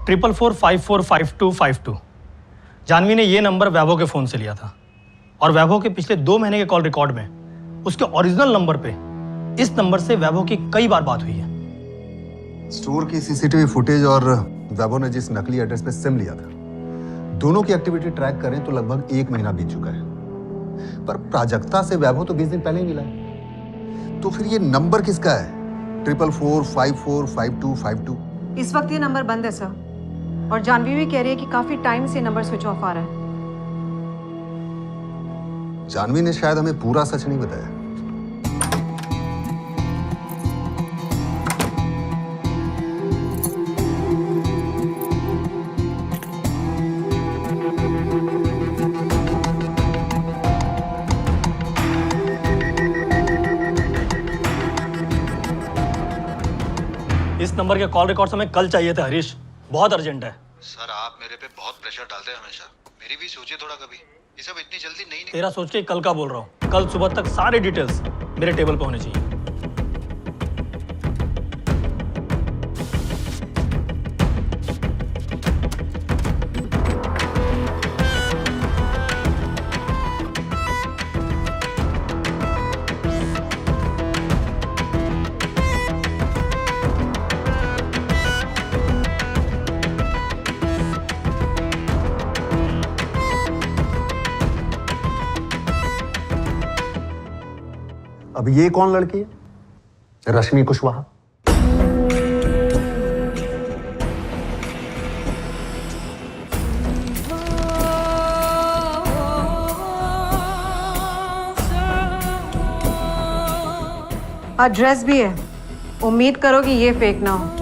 ट्रिपल 4545252। जानवी ने ये नंबर वैभव के फोन से लिया था, और वैभव के पिछले 2 महीने के कॉल रिकॉर्ड में उसके ओरिजिनल नंबर पे इस नंबर से वैभव की कई बार बात हुई है।
स्टोर की सीसीटीवी फुटेज और वैभव ने जिस नकली एड्रेस पे सिम लिया था, दोनों की एक्टिविटी ट्रैक करें तो लगभग 1 महीना बीत चुका है। पर प्राजक्ता से वैभव तो 20 दिन पहले ही मिला है। तो फिर ये नंबर किसका है? 444545252।
इस वक्त ये नंबर बंद है सर, और जानवी भी कह रही है कि काफी टाइम से नंबर स्विच ऑफ आ रहा है।
जानवी ने शायद हमें पूरा सच नहीं बताया।
इस नंबर के कॉल रिकॉर्ड्स हमें कल चाहिए थे हरीश, बहुत अर्जेंट है।
सर आप मेरे पे बहुत प्रेशर डालते हैं हमेशा, मेरी भी सोचिए थोड़ा कभी। ये सब इतनी जल्दी नहीं।
तेरा सोच के कल का बोल रहा हूँ। कल सुबह तक सारे डिटेल्स मेरे टेबल पे होने चाहिए।
अब ये कौन लड़की है? रश्मि कुशवाहा।
एड्रेस भी है। उम्मीद करो कि ये फेक ना हो।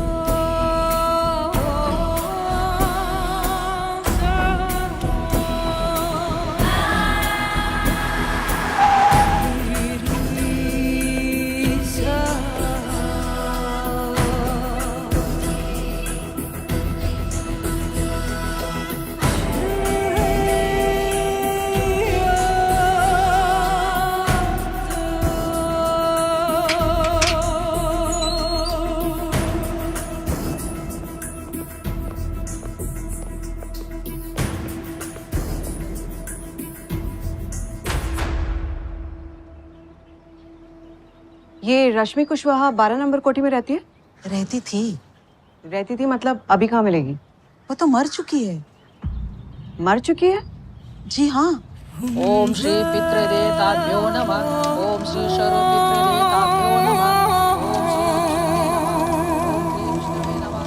ये रश्मि कुशवाहा 12 नंबर कोठी में रहती है? रहती थी मतलब अभी कहाँ मिलेगी?
वो तो मर चुकी है।
मर चुकी है?
जी हाँ।
ओम श्री पितृदेवताभ्यो नमः। ओम श्री सर्व पितृदेवताभ्यो नमः। ओम श्री विष्णुवे नमः।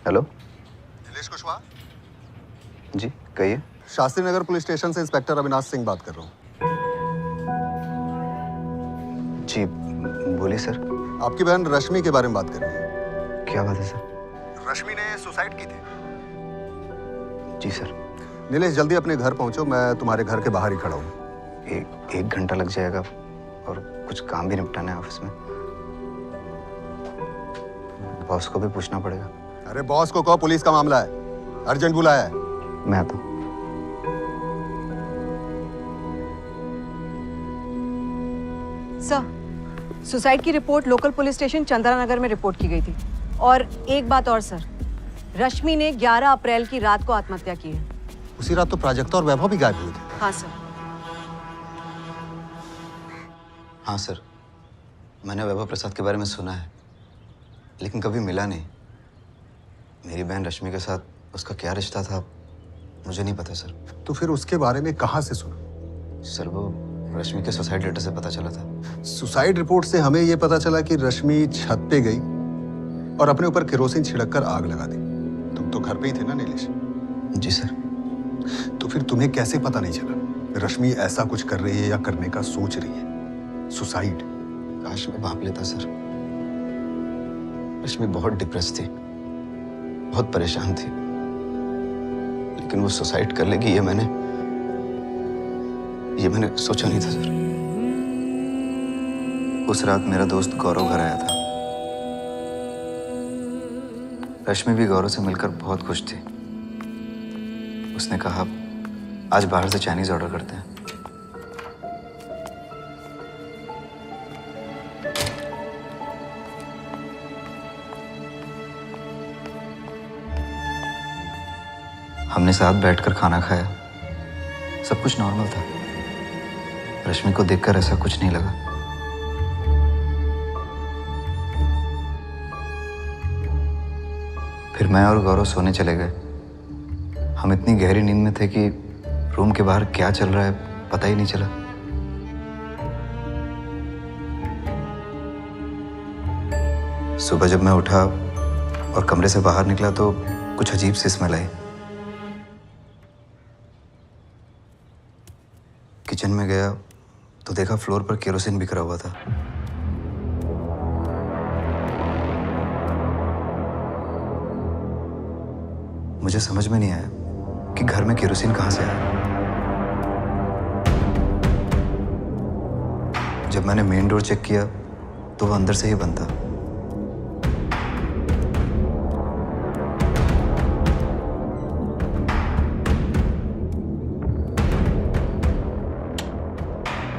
हेलो, नीलेश कुशवाहा जी, कहिए। शास्त्री नगर पुलिस स्टेशन से इंस्पेक्टर अविनाश सिंह बात कर रहा हूँ। जी बोलिए सर। आपकी बहन रश्मि के बारे में बात कर रही है। क्या बात है सर? रश्मि ने सुसाइड की थी। जी सर। नीलेश, जल्दी अपने घर पहुंचो, मैं तुम्हारे घर के बाहर ही खड़ा हूँ। एक घंटा लग जाएगा और कुछ काम भी निपटाना है ऑफिस में। बॉस को भी पूछना पड़ेगा। अरे बॉस को कहो, पुलिस का मामला है, अर्जेंट बुलाया है। मैं आता हूँ।
सर, सुसाइड की report local police station Chandra Nagar में रिपोर्ट की गई थी। और एक बात और सर, रश्मि ने 11 अप्रैल की रात को आत्महत्या की है।
उसी रात तो प्राजक्ता और वैभव भी गायब हुए थे।
हाँ सर।
हाँ सर, मैंने वैभव प्रसाद के बारे में सुना है, लेकिन कभी मिला नहीं। मेरी बहन रश्मि के साथ उसका क्या रिश्ता था मुझे नहीं पता सर।
तो फिर उसके बारे में कहाँ से सुना?
सर वो रश्मि के सुसाइड लेटर से पता चला था।
सुसाइड रिपोर्ट से हमें यह पता चला कि रश्मि छत पे गई और अपने ऊपर केरोसिन छिड़ककर आग लगा दी। तुम तो घर पे ही थे ना नीलेश?
जी सर।
तो फिर तुम्हें कैसे पता नहीं चला रश्मि ऐसा कुछ कर रही है या करने का सोच रही है? सुसाइड?
काश मैं भांप लेता सर। रश्मि बहुत डिप्रेस थी, बहुत परेशान थी, लेकिन वो सुसाइड कर लेगी ये मैंने सोचा नहीं था सर। उस रात मेरा दोस्त गौरव घर आया था। रश्मि भी गौरव से मिलकर बहुत खुश थी। उसने कहा आज बाहर से चाइनीज ऑर्डर करते हैं। हमने साथ बैठकर खाना खाया। सब कुछ नॉर्मल था। रश्मि को देखकर ऐसा कुछ नहीं लगा। फिर मैं और गौरव सोने चले गए। हम इतनी गहरी नींद में थे कि रूम के बाहर क्या चल रहा है पता ही नहीं चला। सुबह जब मैं उठा और कमरे से बाहर निकला तो कुछ अजीब सी स्मेल आई। किचन में गया तो देखा फ्लोर पर केरोसिन बिखरा हुआ था। मुझे समझ में नहीं आया कि घर में केरोसिन कहां से आया। जब मैंने मेन डोर चेक किया तो वो अंदर से ही बंद था।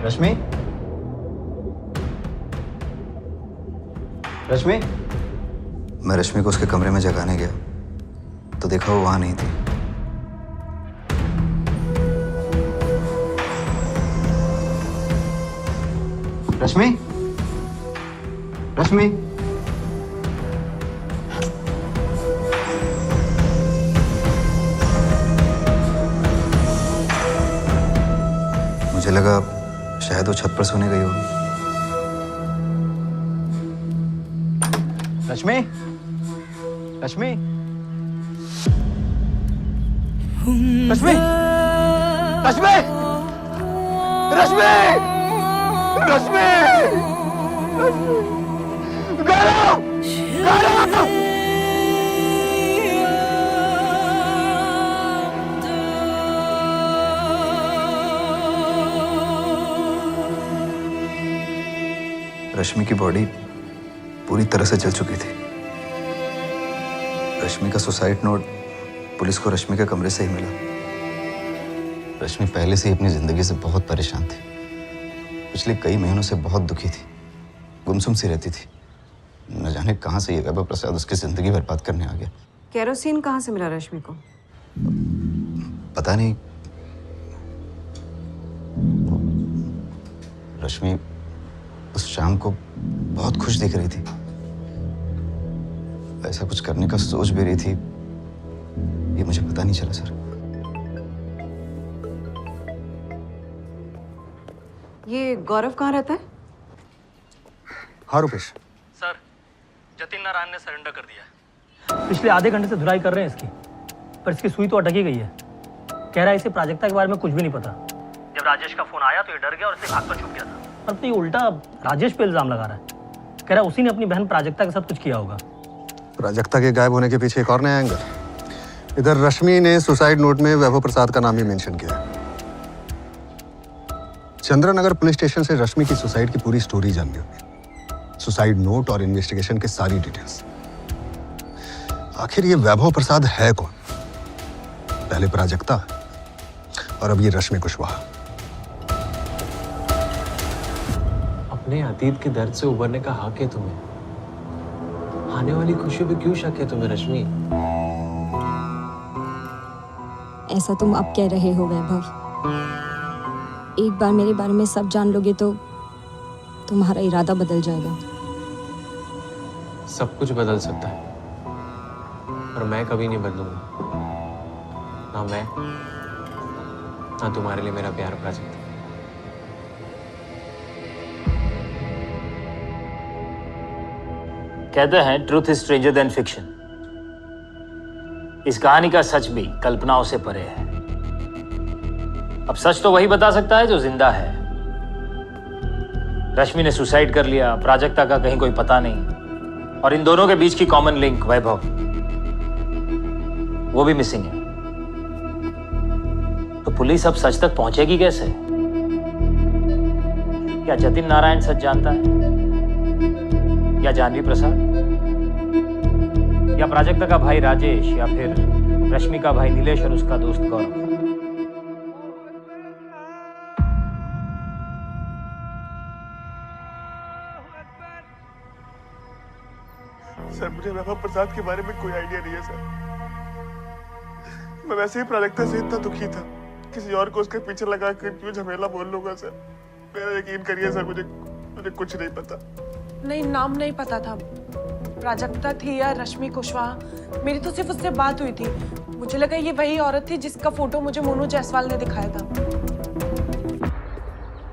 रश्मि? रश्मि? मैं रश्मि को उसके कमरे में जगाने गया तो देखा वो वहां नहीं थी। रश्मि, रश्मि, मुझे लगा शायद वो छत पर सोने गई होगी। रश्मि, रश्मि, रश्मि, रश्मि, रश्मि, रश्मि, गौरव, गौरव! रश्मि की बॉडी पूरी तरह से जल चुकी थी। रश्मि का सुसाइड नोट पुलिस को रश्मि के कमरे से ही मिला। रश्मि पहले से ही अपनी जिंदगी से बहुत परेशान थी। पिछले कई महीनों से बहुत दुखी थी, गुमसुम सी रहती थी। न जाने कहां से ये वैभव प्रसाद उसकी जिंदगी बर्बाद करने आ गया।
केरोसिन कहाँ से मिला रश्मि को?
पता नहीं। रश्मि उस शाम को बहुत खुश दिख रही थी। ऐसा कुछ करने का सोच भी रही थी, ये मुझे पता नहीं चला सर।
ये गौरव कहाँ रहता है?
हाँ रुपेश।
सर, जतिन नारायण ने सरेंडर कर दिया है। पिछले आधे घंटे से धुलाई कर रहे हैं इसकी, पर इसकी सुई तो अटक ही गई है। कह रहा है इसे प्राजक्ता के बारे में कुछ भी नहीं पता। जब राजेश का फोन आया तो ये डर गया और इसे भाग कर छुप गया था। पर तो ये उल्टा राजेश पे इल्जाम लगा रहा है। कह रहा है उसी ने अपनी बहन प्राजक्ता के साथ कुछ किया होगा।
प्राजक्ता के गायब होने के पीछे एक और नया एंगल। इधर रश्मि ने सुसाइड नोट में वैभव प्रसाद का नाम ही मेंशन किया है। चंद्रनगर पुलिस स्टेशन से रश्मि की सुसाइड की पूरी स्टोरी जाननी होगी, सुसाइड नोट और इन्वेस्टिगेशन की सारी डिटेल्स। आखिर ये वैभव प्रसाद है कौन? पहले प्राजक्ता और अब ये रश्मि कुशवाहा।
अपने अतीत के दर्द से उबरने का हक है तुम्हें। आने वाली खुशियों पे क्यों शक है तुम्हें रश्मि?
ऐसा तुम अब कह रहे हो वैभव। एक बार मेरे बारे में सब जान लोगे तो तुम्हारा इरादा बदल जाएगा।
सब कुछ बदल सकता है, पर मैं कभी नहीं बदलूंगा। ना मैं, ना तुम्हारे लिए मेरा प्यार प्राजक्ता।
कहते हैं truth is stranger then fiction. इस कहानी का सच भी कल्पनाओं से परे है। अब सच तो वही बता सकता है जो जिंदा है। रश्मि ने सुसाइड कर लिया, प्राजक्ता का कहीं कोई पता नहीं, और इन दोनों के बीच की कॉमन लिंक वैभव, वो भी मिसिंग है। तो पुलिस अब सच तक पहुंचेगी कैसे? क्या जतिन नारायण सच जानता है, या जानवी प्रसाद, या प्राजक्ता का भाई राजेश, या फिर रश्मि का भाई नीलेश और उसका दोस्त गौरव?
सर, मुझे वैभव प्रसाद के बारे में कोई आइडिया नहीं है सर। मैं वैसे ही प्राजक्ता से इतना दुखी था, किसी और को उसके पीछे लगा कर क्यों झमेला बोल लूंगा सर। मेरा यकीन करिए सर, मुझे कुछ नहीं पता।
नहीं, नाम नहीं पता था। प्राजक्ता थी या रश्मि कुशवाहा, मेरी तो सिर्फ उससे बात हुई थी। मुझे लगा ये वही औरत थी जिसका फोटो मुझे मोनू जायसवाल ने दिखाया था।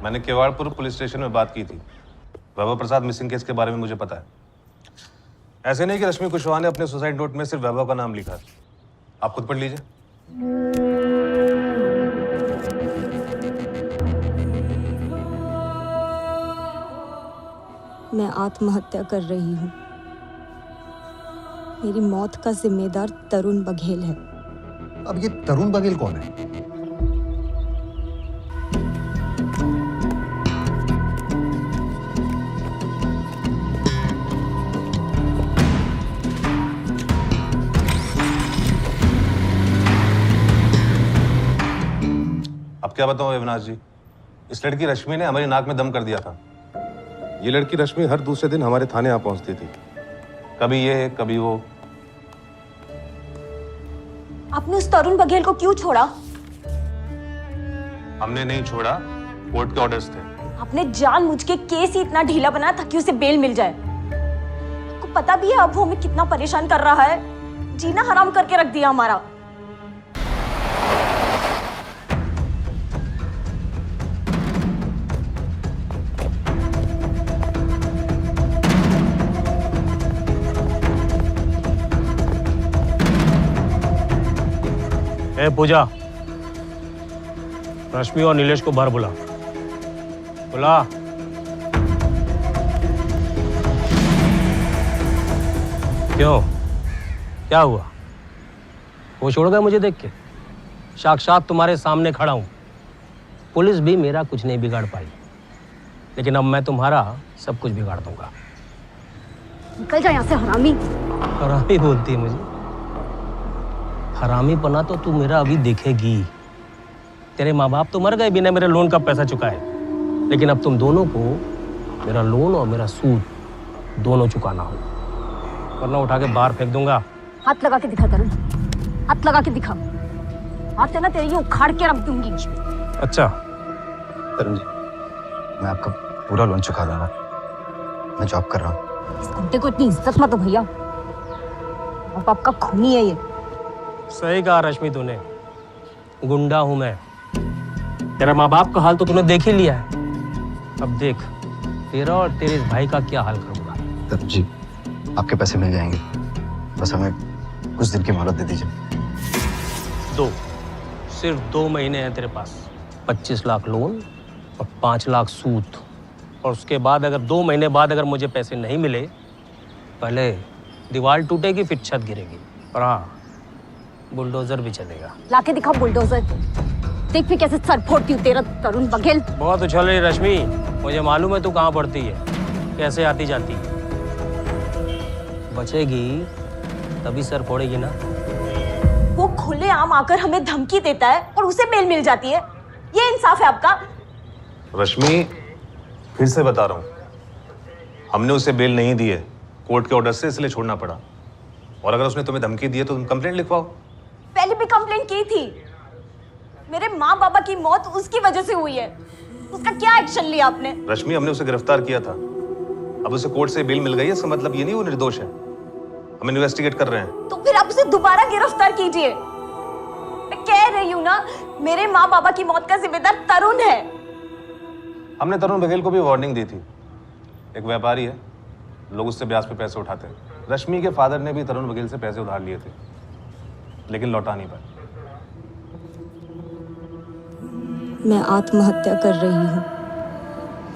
मैंने केवाड़पुर पुलिस स्टेशन में बात की थी। वैभव प्रसाद मिसिंग केस के बारे में मुझे पता है। ऐसे नहीं कि रश्मि कुशवाहा ने अपने सुसाइड नोट में सिर्फ वैभव का नाम लिखा। आप खुद पढ़ लीजिए।
मैं आत्महत्या कर रही हूँ। मेरी मौत का जिम्मेदार तरुण बघेल है।
अब ये तरुण बघेल कौन है?
अब क्या बताऊं अविनाश जी, इस लड़की रश्मि ने हमारी नाक में दम कर दिया था। ये लड़की रश्मि हर दूसरे दिन हमारे थाने आ पहुंचती थी, कभी ये कभी वो।
आपने उस तरुण बघेल को क्यों छोड़ा?
हमने नहीं छोड़ा, कोर्ट के ऑर्डर्स थे।
आप
आपने जानबूझ के केस ही इतना ढीला बनाया ताकि उसे बेल मिल जाए। आपको पता भी है अब वो हमें कितना परेशान कर रहा है, जीना हराम करके रख दिया हमारा।
ए पूजा, रश्मि और नीलेश को बाहर बुला। क्यों, क्या हुआ? वो छोड़ गए मुझे देख के? साक्षात तुम्हारे सामने खड़ा हूं। पुलिस भी मेरा कुछ नहीं बिगाड़ पाई, लेकिन अब मैं तुम्हारा सब कुछ बिगाड़ दूंगा।
निकल जा यहाँ से हरामी।
हरामी बोलती है मुझे? हरामी पना तो तू मेरा अभी देखेगी। तेरे माँ बाप तो मर गए बिना मेरे लोन का पैसा चुकाए, लेकिन अब तुम दोनों को मेरा लोन और मेरा सूद दोनों चुकाना हो, वरना उठा के बाहर फेंक दूंगा।
हाथ लगा के दिखा तरुण, हाथ लगा के दिखा। हाथ है ना तेरे, ये उखाड़ के रख दूंगी।
अच्छा
तरुण जी, मैं आपका पूरा लोन चुका दूंगा। मैं जॉब कर रहा हूँ।
इस घंटे को इतनी इज्जत मत दो भैया, अब आपका खूनी है ये।
सही कहा रश्मि तूने, गुंडा हूं मैं। तेरा माँ बाप का हाल तो तूने देख ही लिया है, अब देख तेरा और तेरे इस भाई का क्या हाल करूंगा।
तरुण जी, आपके पैसे मिल जाएंगे, बस हमें कुछ दिन की मोहलत दे दीजिए।
सिर्फ 2 महीने हैं तेरे पास। 25 लाख लोन और 5 लाख सूद, और उसके बाद अगर 2 महीने बाद अगर मुझे पैसे नहीं मिले, पहले दीवार टूटेगी फिर छत गिरेगी, और हाँ बुलडोजर भी चलेगा।
लाके दिखा बुलडोजर, देख भी कैसे सर फोड़ती हूँ तेरा तरुण बघेल।
बहुत उछल रही रश्मि, मुझे मालूम है तू कहाँ पढ़ती है, कैसे आती जाती है। बचेगी तभी सर फोड़ेगी ना।
वो खुलेआम आकर हमें धमकी देता है और उसे बेल मिल जाती है, ये इंसाफ है आपका?
रश्मि, फिर से बता रहा हूं, हमने उसे बेल नहीं दी है, कोर्ट के ऑर्डर से, इसलिए छोड़ना पड़ा। और अगर उसने तुम्हें धमकी दी है तो तुम कंप्लेंट लिखवाओ।
पहले भी कंप्लेंट की थी। मेरे माँ बाबा की मौत उसकी वजह से हुई है, उसका क्या एक्शन लिया आपने?
रश्मि, हमने उसे गिरफ्तार किया था, अब उसे कोर्ट से बेल मिल गई है, इसका मतलब ये नहीं वो निर्दोष है। हम इन्वेस्टिगेट कर रहे हैं।
तो फिर आप उसे दोबारा गिरफ्तार कीजिए। मैं कह रही हूँ ना, मेरे माँ बाबा की मौत का जिम्मेदार तरुण है।
हमने तरुण बघेल को भी वार्निंग दी थी। एक व्यापारी है, लोग उससे ब्याज पे पैसे उठाते हैं। रश्मि के फादर ने भी तरुण बघेल से पैसे उधार लिए थे, लेकिन लौटा नहीं पाए।
मैं आत्महत्या कर रही हूँ।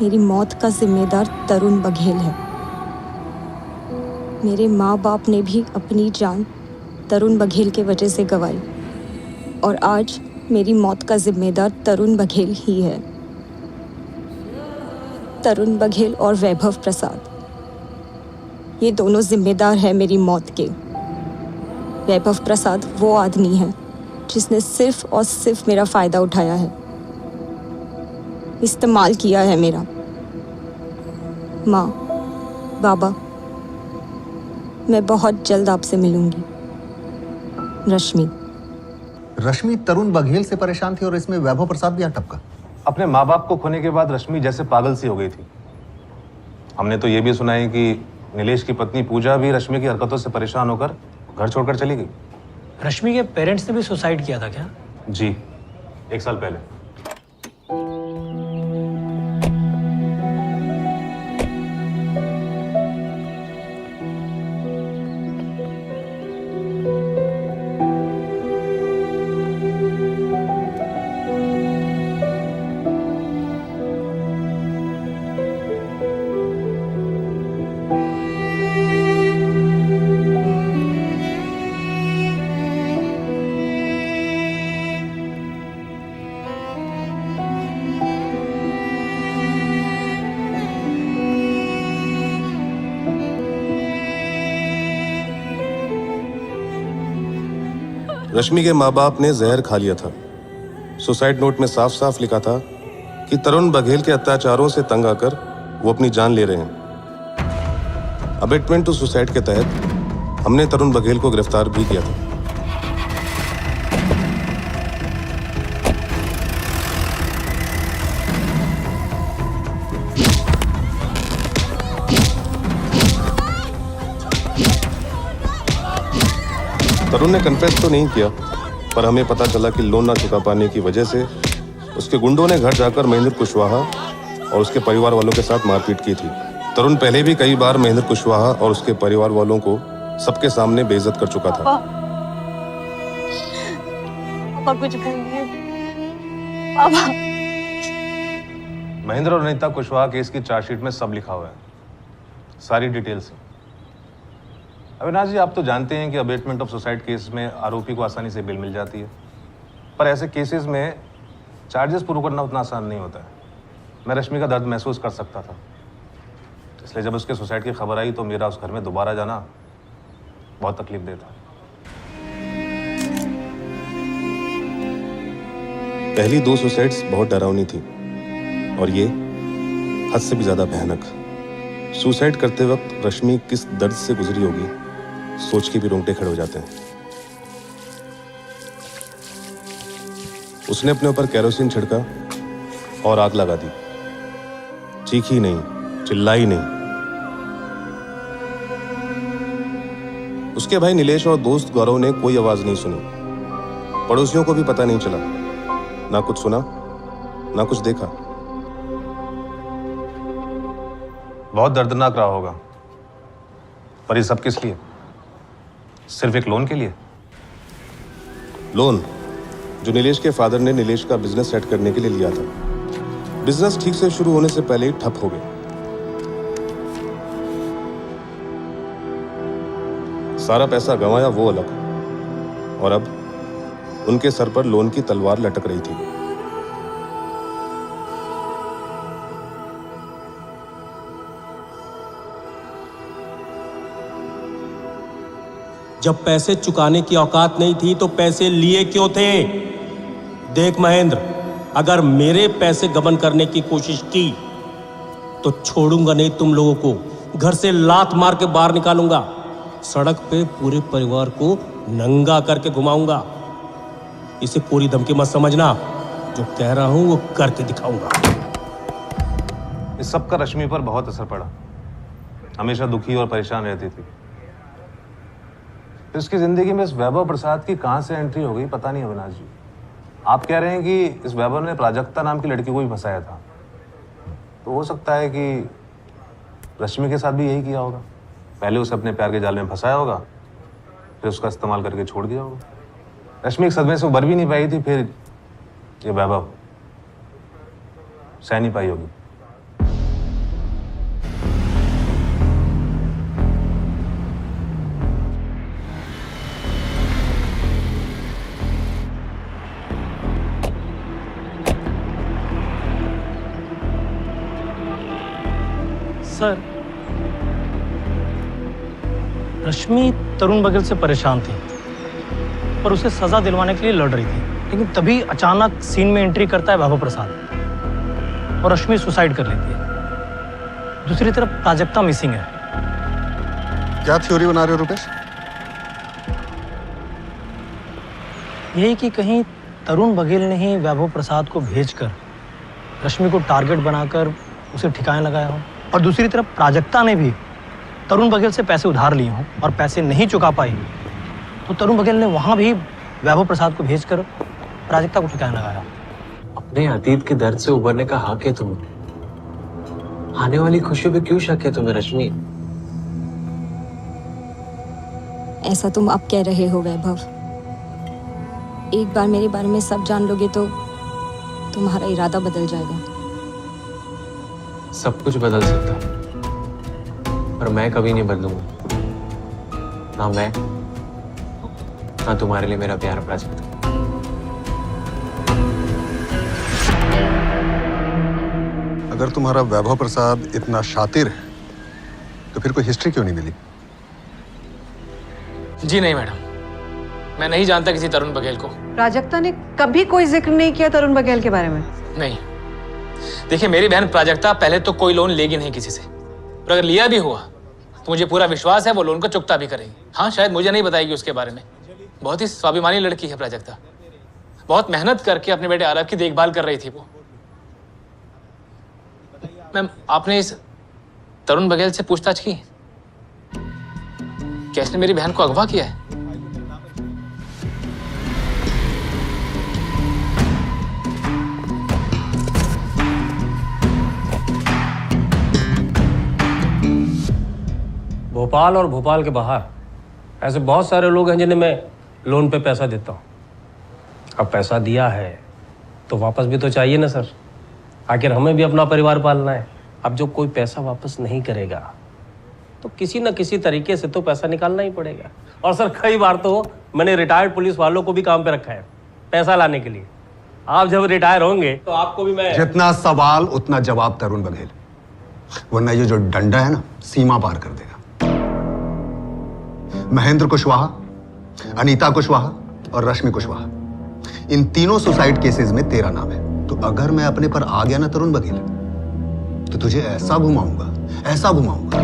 मेरी मौत का जिम्मेदार तरुण बघेल है। मेरे माँ बाप ने भी अपनी जान तरुण बघेल के वजह से गंवाई, और आज मेरी मौत का जिम्मेदार तरुण बघेल ही है। तरुण बघेल और वैभव प्रसाद, ये दोनों जिम्मेदार हैं मेरी मौत के। वैभव प्रसाद वो आदमी है जिसने सिर्फ और सिर्फ मेरा फायदा उठाया है, इस्तेमाल किया है मेरा। माँ, बाबा, मैं बहुत जल्द आपसे मिलूंगी। रश्मि।
रश्मि तरुण बघेल से परेशान थी और इसमें वैभव प्रसाद भी यहाँ टपका।
अपने माँ बाप को खोने के बाद रश्मि जैसे पागल सी हो गई थी। हमने तो ये भी सुना है कि नीलेश की पत्नी पूजा भी रश्मि की हरकतों से परेशान होकर घर छोड़कर चली गई।
रश्मि के पेरेंट्स ने भी सुसाइड किया था क्या?
जी, 1 साल पहले।
रश्मि के माँ बाप ने जहर खा लिया था। सुसाइड नोट में साफ साफ लिखा था कि तरुण बघेल के अत्याचारों से तंग आकर वो अपनी जान ले रहे हैं। अबेटमेंट टू सुसाइड के तहत हमने तरुण बघेल को गिरफ्तार भी किया था। तरुण ने कन्फेस तो नहीं किया, पर हमें पता चला कि लोन ना चुका पाने की वजह से उसके गुंडों ने घर जाकर महेंद्र कुशवाहा और उसके परिवार वालों के साथ मारपीट की थी। तरुण पहले भी कई बार महेंद्र कुशवाहा और उसके परिवार वालों को सबके सामने बेइज्जत कर चुका था।
पापा कुछ बोलिए पापा।
महेंद्र और अनीता कुशवाहा केस की चार्जशीट में सब लिखा हुआ है, सारी डिटेल्स। अविनाश जी, आप तो जानते हैं कि अबेटमेंट ऑफ सुसाइड केस में आरोपी को आसानी से बेल मिल जाती है, पर ऐसे केसेस में चार्जेस प्रूव करना उतना आसान नहीं होता है। मैं रश्मि का दर्द महसूस कर सकता था, इसलिए जब उसके सुसाइड की खबर आई तो मेरा उस घर में दोबारा जाना बहुत तकलीफ देता।
पहली 2 सुसाइड्स बहुत डरावनी थी और ये हद से भी ज्यादा भयानक। सुसाइड करते वक्त रश्मि किस दर्द से गुजरी होगी, सोच के भी रोंगटे खड़े हो जाते हैं। उसने अपने ऊपर केरोसिन छिड़का और आग लगा दी। चीखी नहीं, चिल्लाई नहीं। उसके भाई नीलेश और दोस्त गौरव ने कोई आवाज नहीं सुनी। पड़ोसियों को भी पता नहीं चला, ना कुछ सुना ना कुछ देखा।
बहुत दर्दनाक रहा होगा, पर ये सब किस लिए? सिर्फ एक लोन के लिए?
लोन जो नीलेश के फादर ने नीलेश का बिजनेस सेट करने के लिए लिया था। बिजनेस ठीक से शुरू होने से पहले ही ठप हो गया। सारा पैसा गंवाया वो अलग, और अब उनके सर पर लोन की तलवार लटक रही थी।
जब पैसे चुकाने की औकात नहीं थी तो पैसे लिए क्यों थे? देख महेंद्र, अगर मेरे पैसे गबन करने की कोशिश की तो छोड़ूंगा नहीं तुम लोगों को। घर से लात मार के बाहर निकालूंगा, सड़क पे पूरे परिवार को नंगा करके घुमाऊंगा। इसे पूरी धमकी मत समझना, जो कह रहा हूं वो करके दिखाऊंगा।
इस सब का रश्मि पर बहुत असर पड़ा। हमेशा दुखी और परेशान रहती थी। इसकी जिंदगी में इस वैभव प्रसाद की कहां से एंट्री हो गई पता नहीं। अविनाश जी, आप कह रहे हैं कि इस वैभव ने प्राजक्ता नाम की लड़की को भी फंसाया था, तो हो सकता है कि रश्मि के साथ भी यही किया होगा। पहले उसे अपने प्यार के जाल में फंसाया होगा, फिर उसका इस्तेमाल करके छोड़ दिया होगा। रश्मि एक सदमे से उबर भी नहीं पाई थी, फिर ये वैभव सह नहीं पाई होगी।
सर, रश्मि तरुण बघेल से परेशान थी पर उसे सजा दिलवाने के लिए लड़ रही थी, लेकिन तभी अचानक सीन में एंट्री करता है वैभव प्रसाद और रश्मि सुसाइड कर लेती है। दूसरी तरफ प्राजक्ता मिसिंग है।
क्या थ्योरी बना रहे हो रुपेश?
यही कि कहीं तरुण बघेल ने ही वैभव प्रसाद को भेजकर रश्मि को टारगेट बनाकर उसे ठिकाने लगाया हो, और दूसरी तरफ प्राजक्ता ने भी तरुण बघेल से पैसे उधार लिए हों और पैसे नहीं चुका पाई, तो तरुण बघेल ने वहां भी वैभव प्रसाद को भेजकर प्राजक्ता को ठिकाने लगाया।
अपने अतीत के दर्द से उबरने का हक है तुम्हें। आने वाली खुशियों पे क्यों शक है तुम्हें रश्मि?
ऐसा तुम अब कह रहे हो वैभव। एक बार मेरे बारे में सब जान लोगे तो तुम्हारा इरादा बदल जाएगा।
सब कुछ बदल सकता, पर मैं कभी नहीं बदलूंगा। ना मैं, ना तुम्हारे लिए मेरा प्यार प्राजक्ता।
अगर तुम्हारा वैभव प्रसाद इतना शातिर है तो फिर कोई हिस्ट्री क्यों नहीं मिली?
जी नहीं मैडम, मैं नहीं जानता किसी तरुण बघेल को।
प्राजक्ता ने कभी कोई जिक्र नहीं किया तरुण बघेल के बारे में?
नहीं। देखिए, मेरी बहन प्राजक्ता पहले तो कोई लोन लेगी नहीं किसी से, और अगर लिया भी हुआ तो मुझे पूरा विश्वास है वो लोन को चुकता भी करेगी। हाँ, शायद मुझे नहीं बताएगी उसके बारे में। बहुत ही स्वाभिमानी लड़की है प्राजक्ता। बहुत मेहनत करके अपने बेटे आरव की देखभाल कर रही थी वो। मैम, आपने इस तरुण बघेल से पूछताछ की? क्या इसने मेरी बहन को अगवा किया है?
भोपाल और भोपाल के बाहर ऐसे बहुत सारे लोग हैं जिन्हें मैं लोन पे पैसा देता हूँ। अब पैसा दिया है तो वापस भी तो चाहिए ना सर। आखिर हमें भी अपना परिवार पालना है। अब जो कोई पैसा वापस नहीं करेगा तो किसी न किसी तरीके से तो पैसा निकालना ही पड़ेगा। और सर कई बार तो मैंने रिटायर्ड पुलिस वालों को भी काम पे रखा है पैसा लाने के लिए। आप जब रिटायर होंगे तो आपको भी मैं।
जितना सवाल उतना जवाब तरुण बघेल, वरना ये जो डंडा है ना सीमा पार कर देगा। महेंद्र कुशवाहा, अनीता कुशवाहा और रश्मि कुशवाहा, इन तीनों सुसाइड केसेस में तेरा नाम है। तो अगर मैं अपने पर आ गया ना तरुण बघेल, तो तुझे ऐसा घुमाऊंगा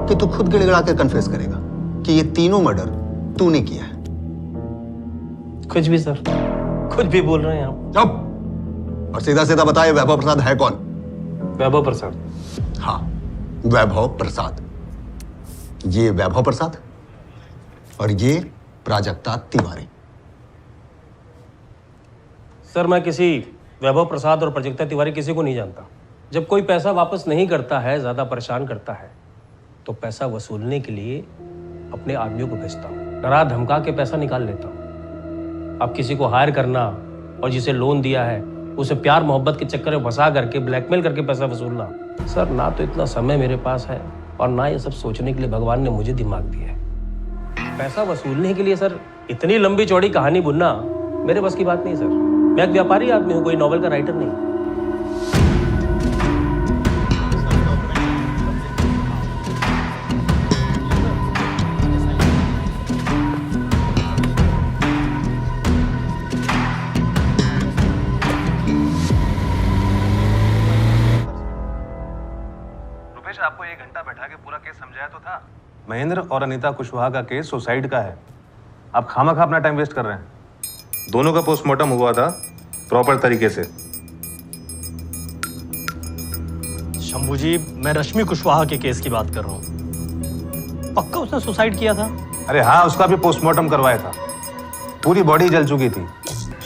कि तू खुद गिड़गिड़ा के कन्फेस करेगा कि ये तीनों मर्डर तूने किया है।
कुछ भी सर, कुछ भी बोल रहे हैं आप।
चुप। और सीधा सीधा बताइए वैभव प्रसाद है कौन?
वैभव प्रसाद?
हाँ, वैभव प्रसाद। ये वैभव प्रसाद और ये प्राजक्ता तिवारी।
सर मैं किसी वैभव प्रसाद और प्राजक्ता तिवारी किसी को नहीं जानता। जब कोई पैसा वापस नहीं करता है, ज्यादा परेशान करता है, तो पैसा वसूलने के लिए अपने आदमियों को भेजता हूँ, डरा धमका के पैसा निकाल लेता हूँ। अब किसी को हायर करना और जिसे लोन दिया है उसे प्यार मोहब्बत के चक्कर में फंसा करके ब्लैकमेल करके पैसा वसूलना, सर ना तो इतना समय मेरे पास है और ना ये सब सोचने के लिए भगवान ने मुझे दिमाग दिया है। पैसा वसूलने के लिए सर इतनी लंबी चौड़ी कहानी बुनना मेरे बस की बात नहीं सर। मैं एक व्यापारी आदमी हूँ, कोई नॉवल का राइटर नहीं।
आपको 1 घंटा बैठा के पूरा केस समझाया तो था। महेंद्र और अनीता कुशवाहा का केस सुसाइड का है। आप खामखा अपना टाइम वेस्ट कर रहे हैं। दोनों का पोस्टमार्टम हुआ था प्रॉपर तरीके से।
शंभू जी, मैं रश्मि कुशवाहा के केस की बात कर रहा हूँ। पक्का उसने सुसाइड किया था?
अरे हाँ, उसका भी पोस्टमार्टम करवाया था। पूरी बॉडी जल चुकी थी।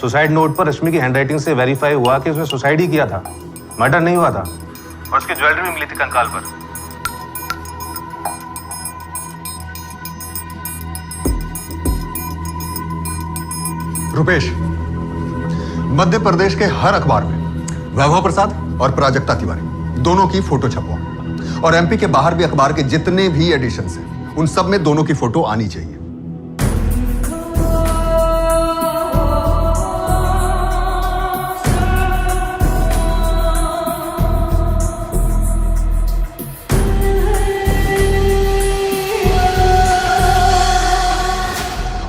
सुसाइड नोट पर रश्मि की हैंडराइटिंग से वेरीफाई हुआ कि उसने सुसाइड ही किया था, मर्डर नहीं हुआ था। और उसकी ज्वेलरी भी मिली थी कंकाल पर।
रुपेश, मध्य प्रदेश के हर अखबार में वैभव प्रसाद और प्राजक्ता तिवारी दोनों की फोटो छपवा, और एमपी के बाहर भी अखबार के जितने भी एडिशंस हैं उन सब में दोनों की फोटो आनी चाहिए।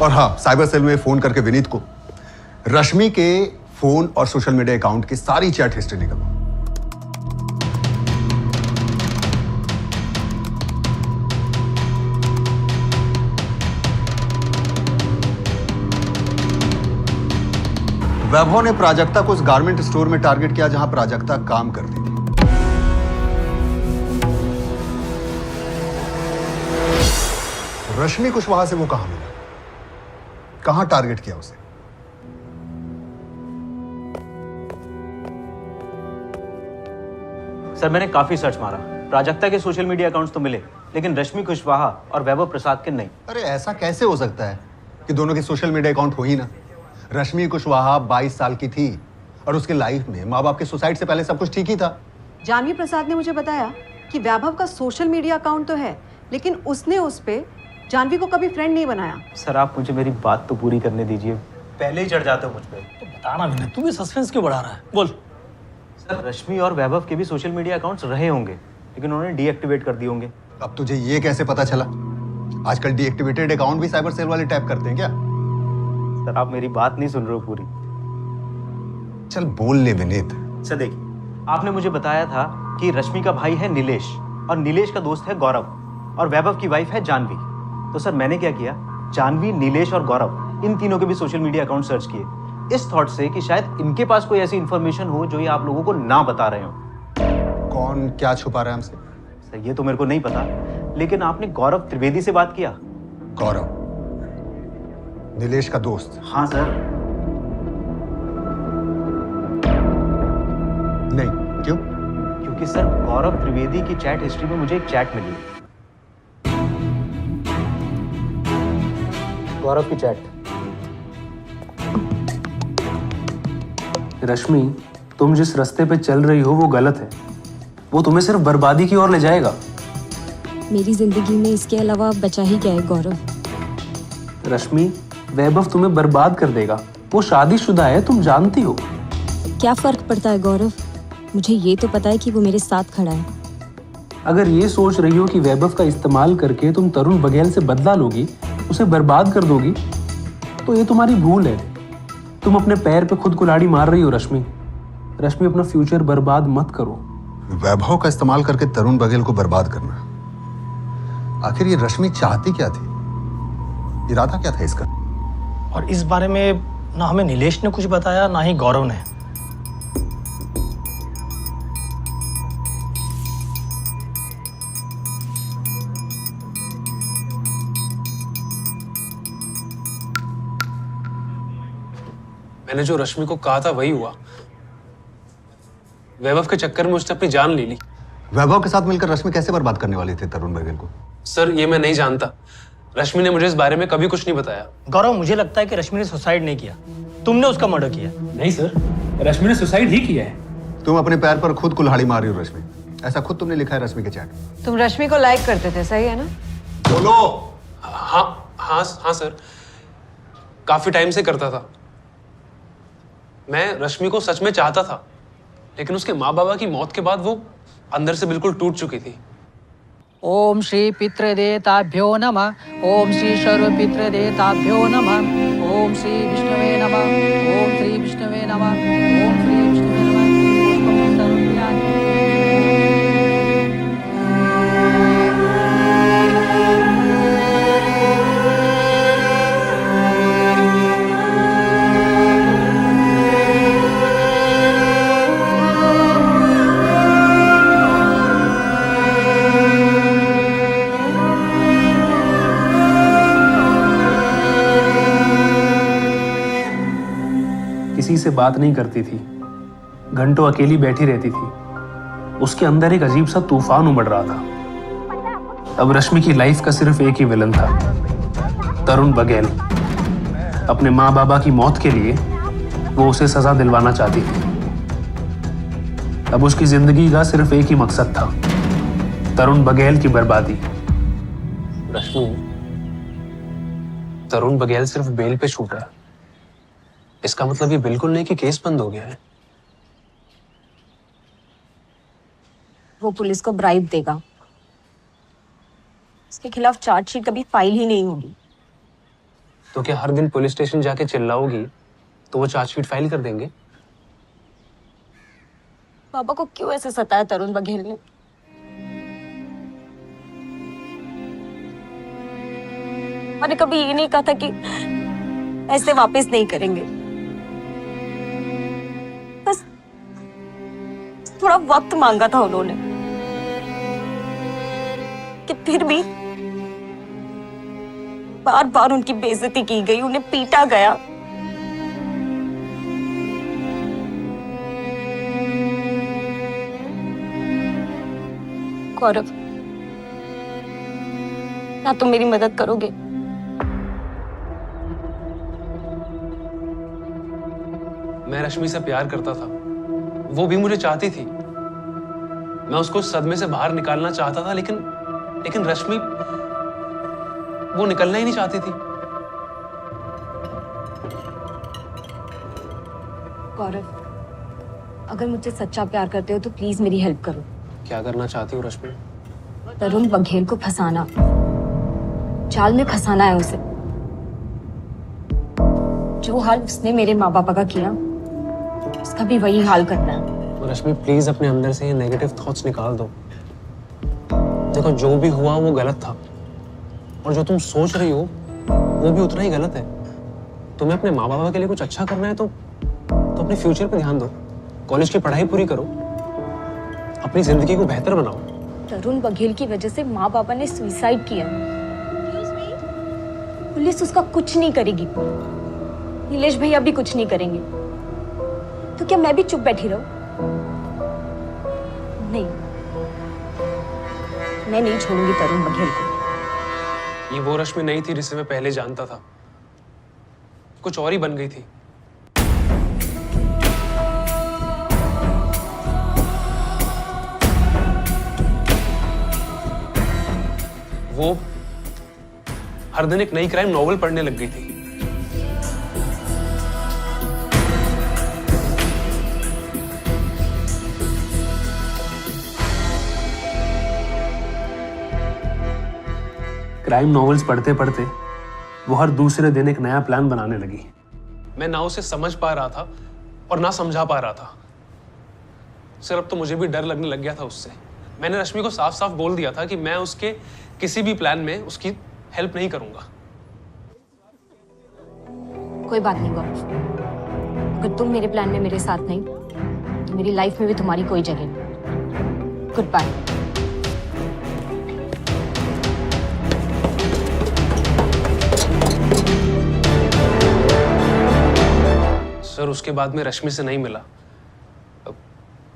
और हाँ, साइबर सेल में फोन करके विनीत को रश्मि के फोन और सोशल मीडिया अकाउंट की सारी चैट हिस्ट्री निकलवा। वैभव ने प्राजक्ता को उस गारमेंट स्टोर में टारगेट किया जहां प्राजक्ता काम करती थी। रश्मि कुशवाहा से वो कहां मिला, कहां टारगेट किया उसे?
सर मैंने काफी सर्च मारा, प्राजक्ता के सोशल मीडिया अकाउंट्स तो मिले, लेकिन रश्मि कुशवाहा और वैभव प्रसाद के नहीं।
अरे ऐसा कैसे हो सकता है कि दोनों के सोशल मीडिया अकाउंट हो ही ना? रश्मि कुशवाहा 22 साल की थी और उसके लाइफ में माँ बाप के सुसाइड से पहले सब कुछ ठीक ही था।
जानवी प्रसाद ने मुझे बताया कि वैभव का सोशल मीडिया अकाउंट तो है, लेकिन उसने उस पे जानवी को कभी फ्रेंड नहीं बनाया।
सर आप मुझे मेरी बात तो पूरी करने दीजिए, पहले ही चढ़ जाते हो मुझ पे।
तो बताना भी नहीं, तू भी सस्पेंस क्यों बढ़ा रहा है? बोल।
सर रश्मि और वैभव के भी सोशल मीडिया अकाउंट्स रहे होंगे, लेकिन उन्होंने डीएक्टिवेट कर दिए होंगे।
अब तुझे ये कैसे पता चला? आजकल डीएक्टिवेटेड अकाउंट भी साइबर सेल वाले टैप करते हैं क्या?
सर आप मेरी बात नहीं सुन रहे हो पूरी।
चल बोल ले विनीत।
सर देखिए, आपने मुझे बताया था कि रश्मि का भाई है नीलेश और नीलेश का दोस्त है गौरव और वैभव की वाइफ है जानवी। तो सर मैंने क्या किया, जानवी, नीलेश और गौरव इन तीनों के भी सोशल मीडिया अकाउंट सर्च किए, इस थॉट से कि शायद इनके पास कोई ऐसी इंफॉर्मेशन हो जो ये आप लोगों को ना बता रहे हो।
कौन क्या छुपा रहा है हमसे?
सर ये तो मेरे को नहीं पता, लेकिन आपने गौरव त्रिवेदी से बात किया?
गौरव नीलेश का दोस्त?
हाँ सर।
नहीं, क्यों?
क्योंकि सर गौरव त्रिवेदी की चैट हिस्ट्री में मुझे एक चैट मिली
गौरव की चैट।
रश्मि, तुम जिस रास्ते पे चल रही हो वो गलत है। वो तुम्हें सिर्फ बर्बादी की ओर ले जाएगा।
मेरी जिंदगी में इसके अलावा बचा ही क्या है गौरव?
रश्मि, वैभव तुम्हें बर्बाद कर देगा। वो शादीशुदा है, तुम जानती हो।
क्या फर्क पड़ता है गौरव? मुझे ये तो पता है कि वो मेरे साथ खड़ा है।
अगर ये सोच रही हो कि वैभव का इस्तेमाल करके तुम तरुण बघेल से बदला लोगी, उसे बर्बाद कर दोगी, तो ये तुम्हारी भूल है। तुम अपने पैर पे खुद कुल्हाड़ी मार रही हो रश्मि। रश्मि, अपना फ्यूचर बर्बाद मत करो।
वैभव का इस्तेमाल करके तरुण बघेल को बर्बाद करना, आखिर ये रश्मि चाहती क्या थी? इरादा क्या था इसका?
और इस बारे में ना हमें नीलेश ने कुछ बताया, ना ही गौरव ने।
मैंने जो रश्मि को कहा था वही हुआ। वैभव के चक्कर में उसने अपनी जान ले ली।
वैभव के साथ मिलकर रश्मि कैसे बर्बाद करने वाली थी तरुण बघेल को?
सर, ये मैं नहीं जानता। रश्मि ने मुझे इस बारे में कभी कुछ नहीं बताया।
गौरव, मुझे लगता है कि रश्मि ने सुसाइड नहीं किया, तुमने उसका मर्डर किया।
नहीं सर, रश्मि ने सुसाइड ही किया है।
तुम अपने पैर पर खुद कुल्हाड़ी मार रही हो रश्मि, ऐसा खुद तुमने लिखा है रश्मि के चैट।
तुम रश्मि को लाइक करते थे, सही है ना?
बोलो।
हाँ सर, काफी टाइम से करता था। मैं रश्मि को सच में चाहता था, लेकिन उसके माँ बाबा की मौत के बाद वो अंदर से बिल्कुल टूट चुकी थी।
ओम श्री पितृदेवताभ्यो नमः। ओम श्री सर्व पितृदेवताभ्यो नमः। ओम श्री विष्णवे नमः। ओम श्री विष्णवे नमः। ओम श्री विष्णवे नमः। पुष्पं सर्वयामि।
किसी से बात नहीं करती थी, घंटों अकेली बैठी रहती थी। उसके अंदर एक अजीब सा तूफान उमड़ रहा था। अब रश्मि की लाइफ का सिर्फ एक ही विलन था, तरुण बघेल। अपने माँ बाबा की मौत के लिए वो उसे सजा दिलवाना चाहती थी। अब उसकी जिंदगी का सिर्फ एक ही मकसद था, तरुण बघेल की बर्बादी।
रश्मि, तरुण बघेल सिर्फ बेल पे छूटा है। इसका मतलब ये बिल्कुल नहीं कि केस बंद हो गया है।
वो पुलिस को ब्राइब देगा, उसके खिलाफ चार्जशीट कभी फाइल ही नहीं होगी।
तो क्या हर दिन पुलिस स्टेशन जाके चिल्लाओगी तो वो चार्जशीट फाइल कर देंगे?
पापा को क्यों ऐसे सताया तरुण बघेल ने? मैंने कभी ये नहीं कहा था कि ऐसे वापस नहीं करेंगे। बस थोड़ा वक्त मांगा था उन्होंने, कि फिर भी बार बार उनकी बेइज्जती की गई, उन्हें पीटा गया। गौरव, क्या तुम मेरी मदद करोगे?
मैं रश्मि से प्यार करता था, वो भी मुझे चाहती थी। मैं उसको उस सदमे से बाहर निकालना चाहता था, लेकिन रश्मि वो निकलना ही नहीं चाहती थी।
गौरव, अगर मुझसे सच्चा प्यार करते हो तो प्लीज मेरी हेल्प करो।
क्या करना चाहती हो रश्मि?
तरुण बघेल को फंसाना, जाल में फंसाना है उसे। जो हाल उसने मेरे माँ बापा का किया, उसका भी वही हाल करना है।
रश्मि, प्लीज अपने अंदर से ये नेगेटिव थॉट्स निकाल दो। देखो, जो भी हुआ वो गलत था, और जो तुम सोच रही हो वो भी उतना ही गलत है। तुम्हें अपने माँ बाबा के लिए कुछ अच्छा करना है तो अपने फ्यूचर पे ध्यान दो। कॉलेज की पढ़ाई पूरी करो, अपनी जिंदगी को बेहतर बनाओ।
तरुण बघेल की वजह से माँ बाबा ने सुसाइड किया। पुलिस उसका कुछ नहीं करेगी, नीलेश भैया भी कुछ नहीं करेंगे, तो क्या मैं भी चुप बैठी रहूं? नहीं, मैं नहीं छोड़ूंगी तरुण बघेल को।
ये वो रश्मि नहीं थी जिसे मैं पहले जानता था।
कुछ और ही बन गई थी। वो हर दिन एक नई क्राइम नॉवल पढ़ने लग गई थी। क्राइम नॉवेल्स पढ़ते पढ़ते वो हर दूसरे दिन एक नया प्लान बनाने लगी। मैं ना उसे समझ पा रहा था और ना समझा पा रहा था। सर अब तो मुझे भी डर लगने लग गया था उससे। मैंने रश्मि को साफ साफ बोल दिया था कि मैं उसके किसी भी प्लान में उसकी हेल्प नहीं करूंगा।
कोई बात नहीं गौरव, अगर तुम मेरे प्लान में मेरे साथ नहीं तो मेरी लाइफ में भी तुम्हारी कोई जगह नहीं। Good bye.
सर उसके बाद में रश्मि से नहीं मिला।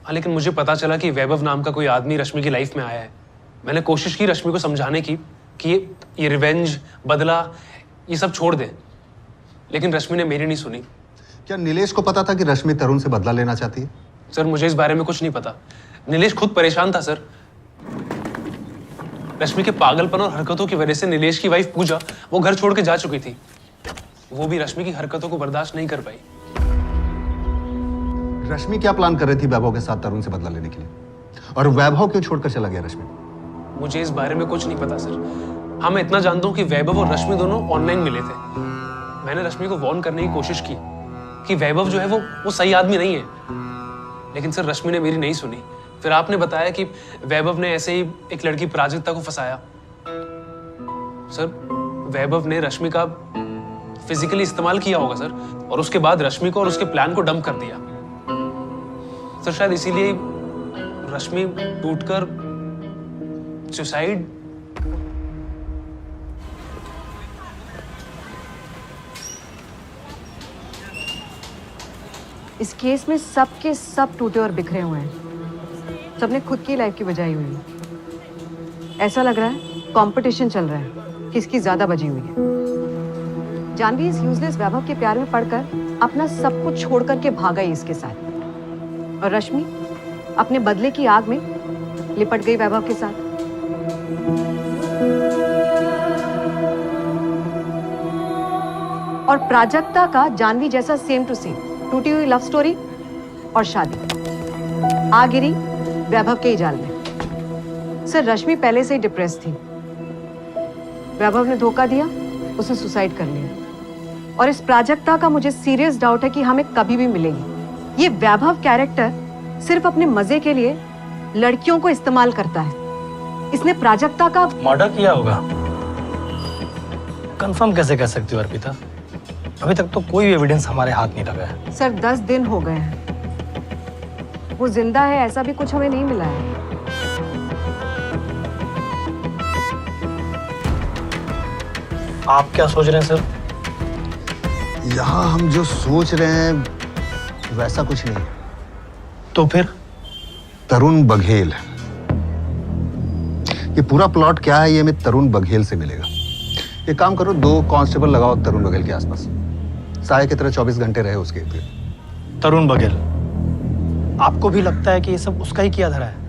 हाँ लेकिन मुझे पता चला कि वैभव नाम का कोई आदमी रश्मि की लाइफ में आया है। मैंने कोशिश की रश्मि को समझाने की कि ये रिवेंज, बदला, ये सब छोड़ दे, लेकिन रश्मि ने मेरी नहीं सुनी।
क्या नीलेश को पता था कि रश्मि तरुण से बदला लेना चाहती है?
सर मुझे इस बारे में कुछ नहीं पता। नीलेश खुद परेशान था सर। रश्मि के पागलपन और हरकतों की वजह से नीलेश की वाइफ पूजा वो घर छोड़ के जा चुकी थी। वो भी रश्मि की हरकतों को बर्दाश्त नहीं कर पाई।
रश्मि क्या प्लान कर रही थी वैभव के साथ तरुण से बदला लेने के लिए? और वैभव क्यों छोड़कर चला गया रश्मि?
मुझे इस बारे में कुछ नहीं पता सर। हाँ मैं इतना जानता हूँ कि वैभव और रश्मि दोनों ऑनलाइन मिले थे। मैंने रश्मि को वार्न करने की कोशिश की कि वैभव जो है वो सही आदमी नहीं है, लेकिन सर रश्मि ने मेरी नहीं सुनी। फिर आपने बताया कि वैभव ने ऐसे ही एक लड़की प्राजक्ता को फंसाया। सर वैभव ने रश्मि का फिजिकली इस्तेमाल किया होगा सर, और उसके बाद रश्मि को और उसके प्लान को डंप कर दिया। सर शायद इसीलिए रश्मि टूटकर सुसाइड।
इस केस में सब के सब टूटे और बिखरे हुए हैं। सबने खुद की लाइफ की बजाई हुई है। ऐसा लग रहा है कंपटीशन चल रहा है, किसकी ज्यादा बजी हुई है। जानवी इस यूजलेस वैभव के प्यार में पड़कर अपना सब कुछ छोड़ करके भागा ही इसके साथ, और रश्मि अपने बदले की आग में लिपट गई वैभव के साथ। और प्राजक्ता का जानवी जैसा सेम टू सेम टूटी हुई लव स्टोरी और शादी आ गिरी वैभव के ही जाल में। सर रश्मि पहले से ही डिप्रेस थी। वैभव ने धोखा दिया, उसने सुसाइड कर लिया। और इस प्राजक्ता का मुझे सीरियस डाउट है कि हमें कभी भी मिलेगी। ये वैभव कैरेक्टर सिर्फ अपने मजे के लिए लड़कियों को इस्तेमाल करता है। इसने प्राजक्ता का
मर्डर किया होगा। कंफर्म कैसे कह सकती हो अर्पिता? अभी तक तो कोई भी एविडेंस हमारे हाथ नहीं लगा है।
सर 10 दिन हो गए हैं। वो जिंदा है ऐसा भी कुछ हमें नहीं मिला है।
आप क्या सोच रहे हैं सर?
यहाँ हम जो सोच रहे हैं वैसा कुछ नहीं है।
तो फिर?
तरुण बघेल। ये पूरा प्लॉट क्या है ये हमें तरुण बघेल से मिलेगा। एक काम करो, 2 कांस्टेबल लगाओ तरुण बघेल के आसपास, साय की तरह 24 घंटे रहे उसके इर्द।
तरुण बघेल, आपको भी लगता है कि ये सब उसका ही किया धरा है?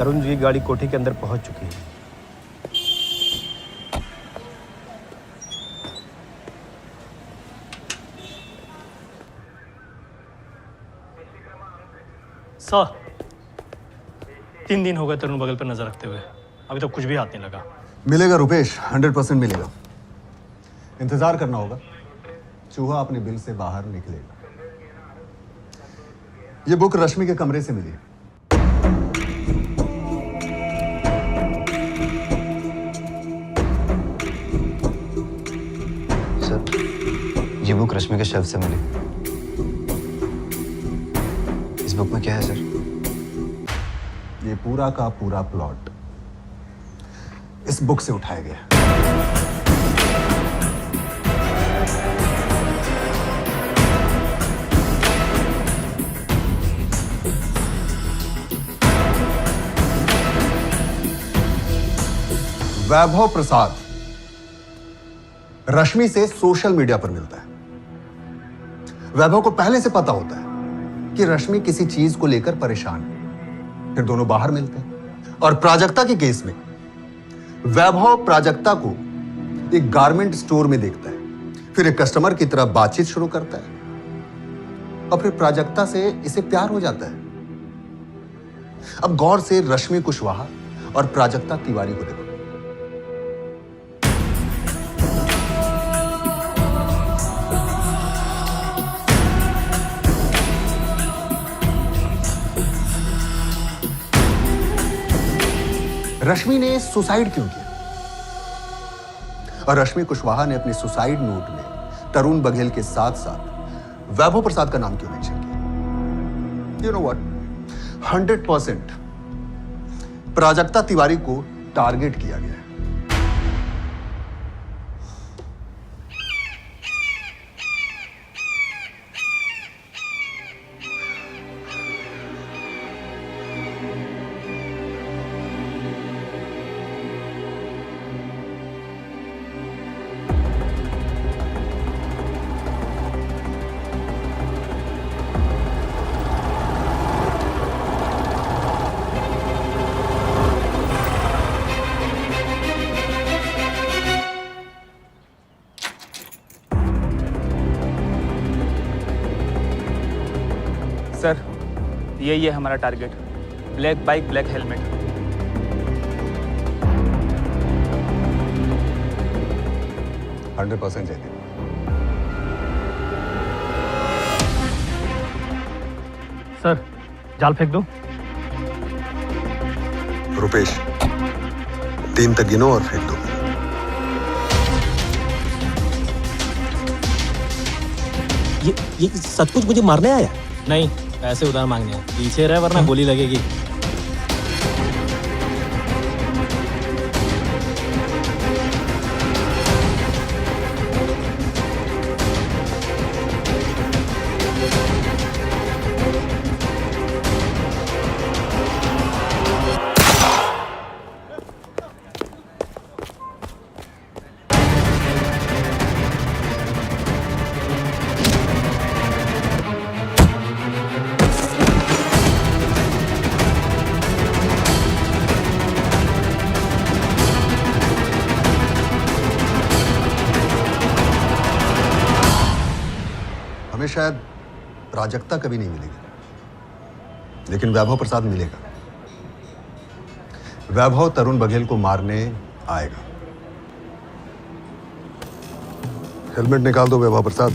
तरुण जी की गाड़ी कोठी के अंदर पहुंच चुकी है।
सर 3 दिन हो गए तरुण बगल पर नजर रखते हुए, अभी तक कुछ भी हाथ नहीं लगा।
मिलेगा रुपेश, 100% मिलेगा। इंतजार करना होगा, चूहा अपने बिल से बाहर निकलेगा। ये बुक रश्मि के कमरे से मिली।
सर, ये बुक रश्मि के शेल्फ से मिली। इस बुक में क्या है सर?
ये पूरा का पूरा प्लॉट इस बुक से उठाया गया। वैभव प्रसाद रश्मि से सोशल मीडिया पर मिलता है। वैभव को पहले से पता होता है कि रश्मि किसी चीज को लेकर परेशान है। फिर दोनों बाहर मिलते हैं और प्राजक्ता के केस में वैभव प्राजक्ता को एक गारमेंट स्टोर में देखता है, फिर एक कस्टमर की तरह बातचीत शुरू करता है और फिर प्राजक्ता से इसे प्यार हो जाता है। अब गौर से रश्मि कुशवाहा और प्राजक्ता तिवारी को देखो। रश्मि ने सुसाइड क्यों किया और रश्मि कुशवाहा ने अपने सुसाइड नोट में तरुण बघेल के साथ साथ वैभव प्रसाद का नाम क्यों मेंशन किया? You know what, 100% Prajakta Tiwari को टारगेट किया गया है।
सर, यही है हमारा target. Black bike, black helmet.
चाहिए।
सर, जाल फेंक दो।
रुपेश, 3 तक गिनो और फेंक दो।
ये सचमुच मुझे मारने आया? नहीं, पैसे उधार मांगने हैं। पीछे रहे वरना गोली लगेगी।
हमें शायद प्राजक्ता कभी नहीं मिलेगी, लेकिन वैभव प्रसाद मिलेगा। वैभव तरुण बघेल को मारने आएगा। हेलमेट निकाल दो वैभव प्रसाद।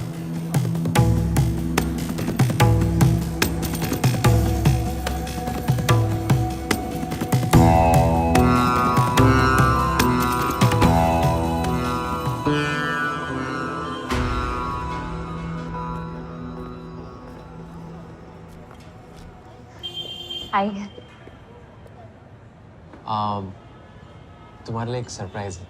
तुम्हारे लिए एक सरप्राइज है।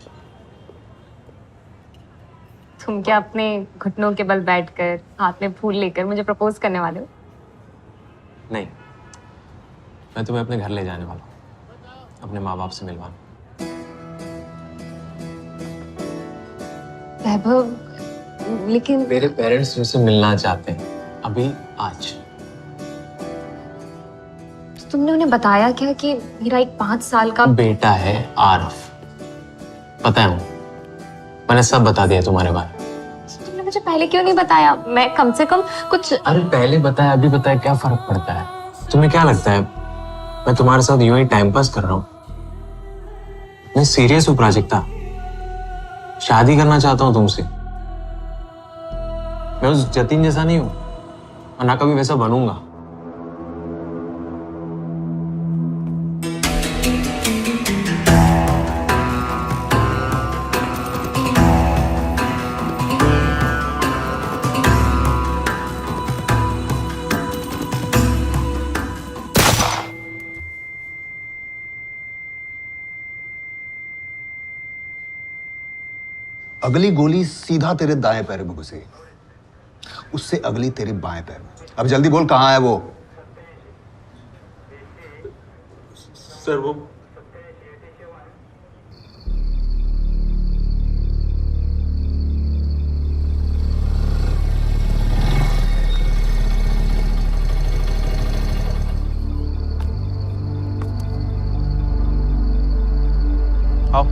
तुम क्या अपने घुटनों के बल बैठकर हाथ में फूल लेकर मुझे प्रपोज करने वाले हो?
नहीं, मैं तुम्हें अपने घर ले जाने वाला हूँ, अपने माँ बाप से मिलवाना।
वैभव, लेकिन
मेरे पेरेंट्स मुझसे मिलना चाहते हैं अभी, आज।
तुमने उन्हें बताया क्या कि मेरा एक 5 साल का
बेटा है आरफ? पता है मैंने सब बता दिया तुम्हारे बारे में।
तुमने मुझे पहले क्यों नहीं बताया? मैं कम से कम कुछ।
अरे पहले बताया अभी बताया क्या फर्क पड़ता है? तुम्हें क्या लगता है मैं तुम्हारे साथ यूं ही टाइम पास कर रहा हूँ? मैं सीरियस हूँ प्राजक्ता, शादी करना चाहता हूँ तुमसे। मैं उस जतिन जैसा नहीं हूँ और ना कभी वैसा बनूंगा।
अगली गोली सीधा तेरे दाएं पैर में घुसेगी, उससे अगली तेरे बाएं पैर में। अब जल्दी बोल कहां है वो?
सर वो
आओ।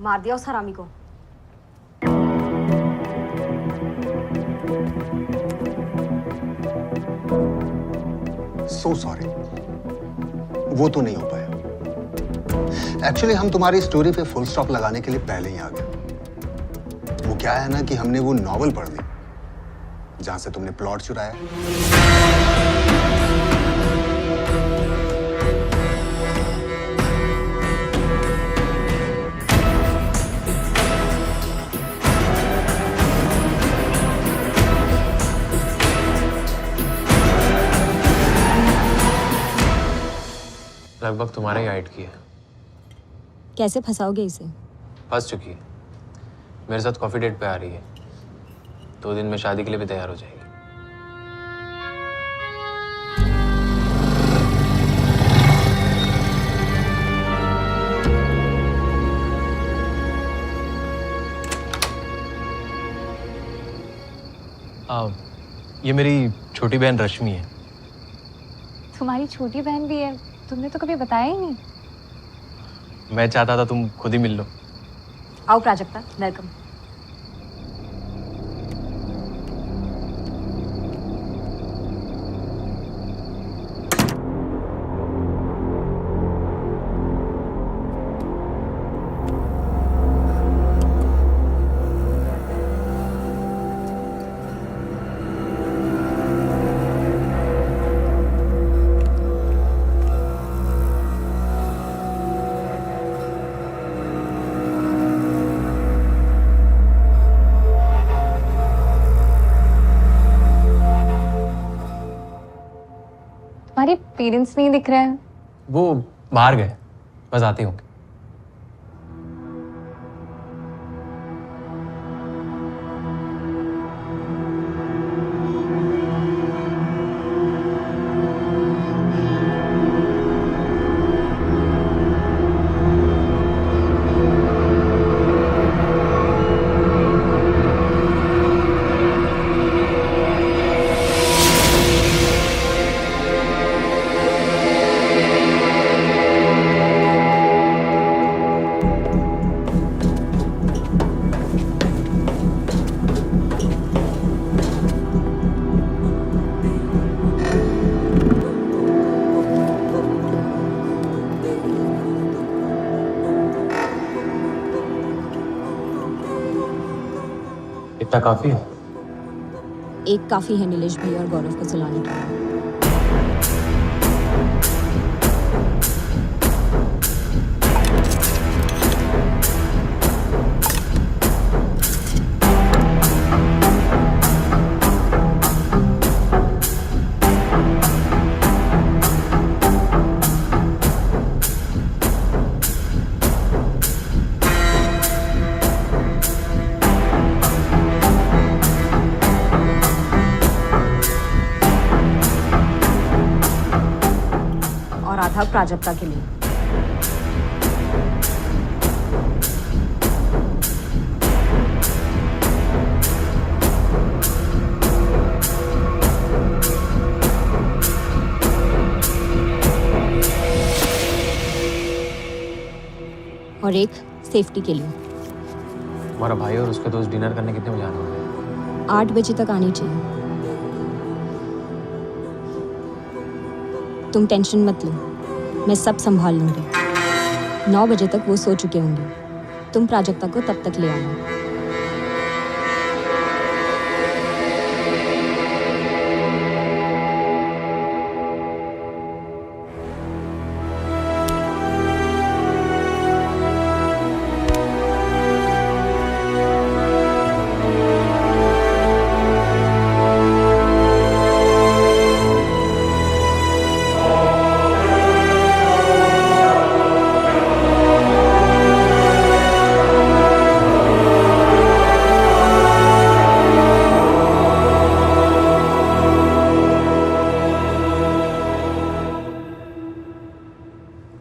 मार दिया उस हरामी को।
सो सॉरी, वो तो नहीं हो पाया। एक्चुअली हम तुम्हारी स्टोरी पे फुल स्टॉप लगाने के लिए पहले ही आ गए। वो क्या है ना कि हमने वो नॉवल पढ़ ली जहां से तुमने प्लॉट चुराया।
लगभग तुम्हारे ही हाइट की है।
कैसे फंसाओगे इसे?
फंस चुकी है, मेरे साथ कॉफी डेट पे आ रही है। 2 दिन में शादी के लिए भी तैयार हो जाएगी। ये मेरी छोटी बहन रश्मि है।
तुम्हारी छोटी बहन भी है? तुमने तो कभी बताया ही नहीं।
मैं चाहता था तुम खुद ही मिल लो।
आओ प्राजक्ता, वेलकम।
तुम्हारे पेरेंट्स नहीं दिख रहे हैं?
वो बाहर गए, बस आते होंगे। इतना काफी है?
एक काफी है नीलेश भैया और गौरव को जलाने के लिए।
था प्राजक्ता के लिए। और एक सेफ्टी के लिए।
हमारा भाई और उसके दोस्त डिनर करने कितने बजे आने वाले हैं?
8 बजे तक आनी चाहिए। तुम टेंशन मत लो, मैं सब संभाल लूंगी। 9 बजे तक वो सो चुके होंगे। तुम प्राजक्ता को तब तक ले आना।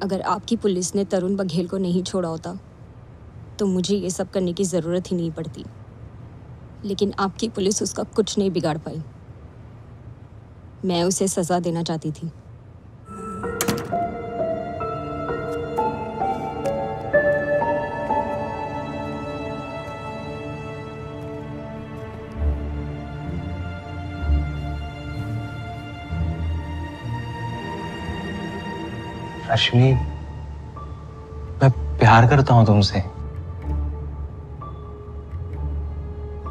अगर आपकी पुलिस ने तरुण बघेल को नहीं छोड़ा होता तो मुझे ये सब करने की ज़रूरत ही नहीं पड़ती। लेकिन आपकी पुलिस उसका कुछ नहीं बिगाड़ पाई। मैं उसे सज़ा देना चाहती थी।
रश्मि, मैं प्यार करता हूं तुमसे।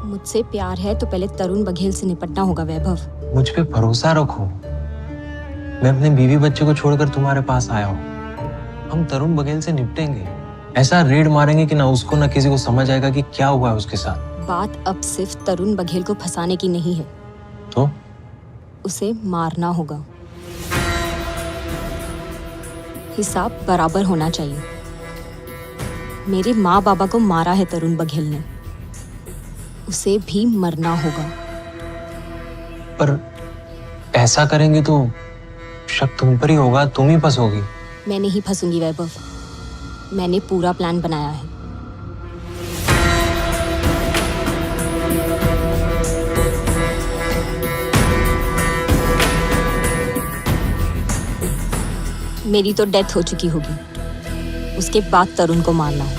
मुझसे प्यार है तो पहले तरुण बघेल से निपटना होगा वैभव।
मुझ पे भरोसा रखो। मैं अपने बीवी बच्चे को छोड़कर तुम्हारे पास आया हूं। हम तरुण बघेल से निपटेंगे। ऐसा रेड मारेंगे कि ना उसको ना किसी को समझ आएगा कि क्या हुआ है उसके साथ।
बात अब सिर्फ तरुण बघेल को फंसाने की नहीं है,
तो
उसे मारना होगा। हिसाब बराबर होना चाहिए। मेरे माँ बाबा को मारा है तरुण बघेल ने, उसे भी मरना होगा।
पर ऐसा करेंगे तो शक तुम पर ही होगा, तुम ही फंसोगी।
मैं नहीं फंसूंगी वैभव, मैंने पूरा प्लान बनाया है। मेरी तो डेथ हो चुकी होगी, उसके बाद तरुण को मारना है।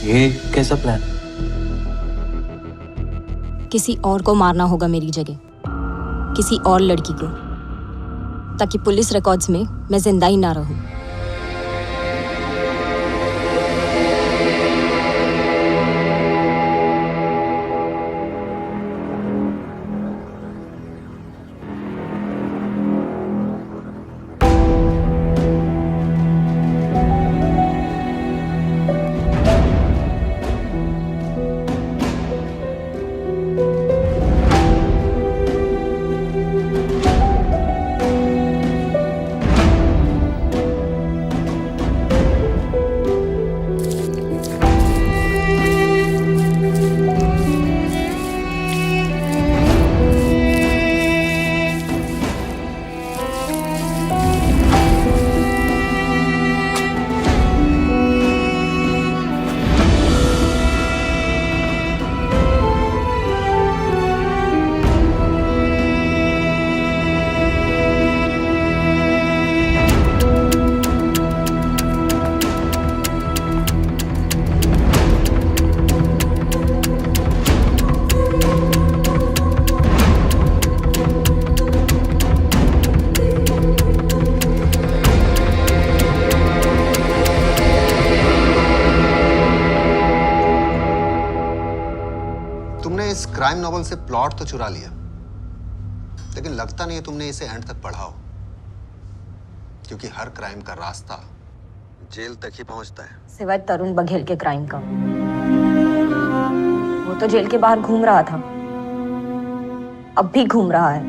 ये कैसा प्लान?
किसी और को मारना होगा मेरी जगह, किसी और लड़की को, ताकि पुलिस रिकॉर्ड्स में मैं जिंदा ही ना रहूं।
क्राइम नॉवल से प्लॉट तो चुरा लिया, लेकिन लगता नहीं है तुमने इसे एंड तक पढ़ा हो, क्योंकि हर क्राइम का रास्ता जेल तक ही पहुंचता है।
सिवाय तरुण बघेल के क्राइम का। वो तो जेल के बाहर घूम रहा था, अब भी घूम रहा है।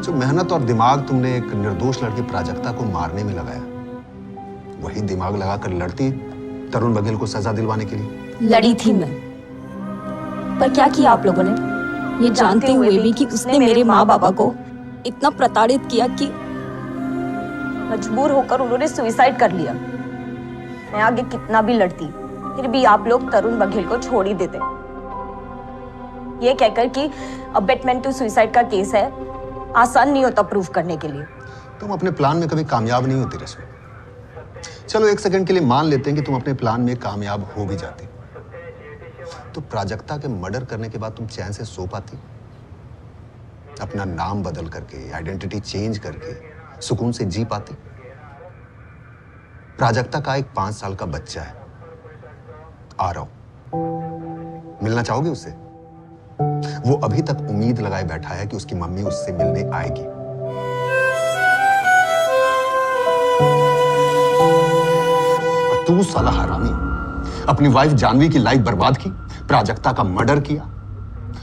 जो मेहनत और दिमाग तुमने एक निर्दोष लड़की प्राजक्ता को मारने में लगाया, वही दिमाग लगाकर लड़ती तरुण बघेल को सजा दिलवाने के लिए।
लड़ी थी मैं, पर क्या किया आप लोगों ने, ये जानते हुए भी कि उसने मेरे माँ बाबा को इतना प्रताड़ित किया कि
मजबूर होकर उन्होंने सुसाइड कर लिया। मैं आगे कितना भी लड़ती, फिर भी आप लोग तरुण बघेल को छोड़ ही देते, ये कहकर कि अबेटमेंट टू सुसाइड का केस है, आसान नहीं होता प्रूफ करने के लिए।
तुम अपने प्लान में कभी कामयाब नहीं होती रश्मि। चलो एक सेकंड के लिए मान लेते हैं कि तुम अपने प्लान में कामयाब हो भी जाती, तो प्राजक्ता के मर्डर करने के बाद तुम चैन से सो पाती? अपना नाम बदल करके, आइडेंटिटी चेंज करके सुकून से जी पाती? प्राजक्ता का एक 5 साल का बच्चा है, आ रहा हूं, मिलना चाहोगे उससे? वो अभी तक उम्मीद लगाए बैठा है कि उसकी मम्मी उससे मिलने आएगी। तू साला हरामी, अपनी वाइफ जानवी की लाइफ बर्बाद की, प्राजक्ता का मर्डर किया,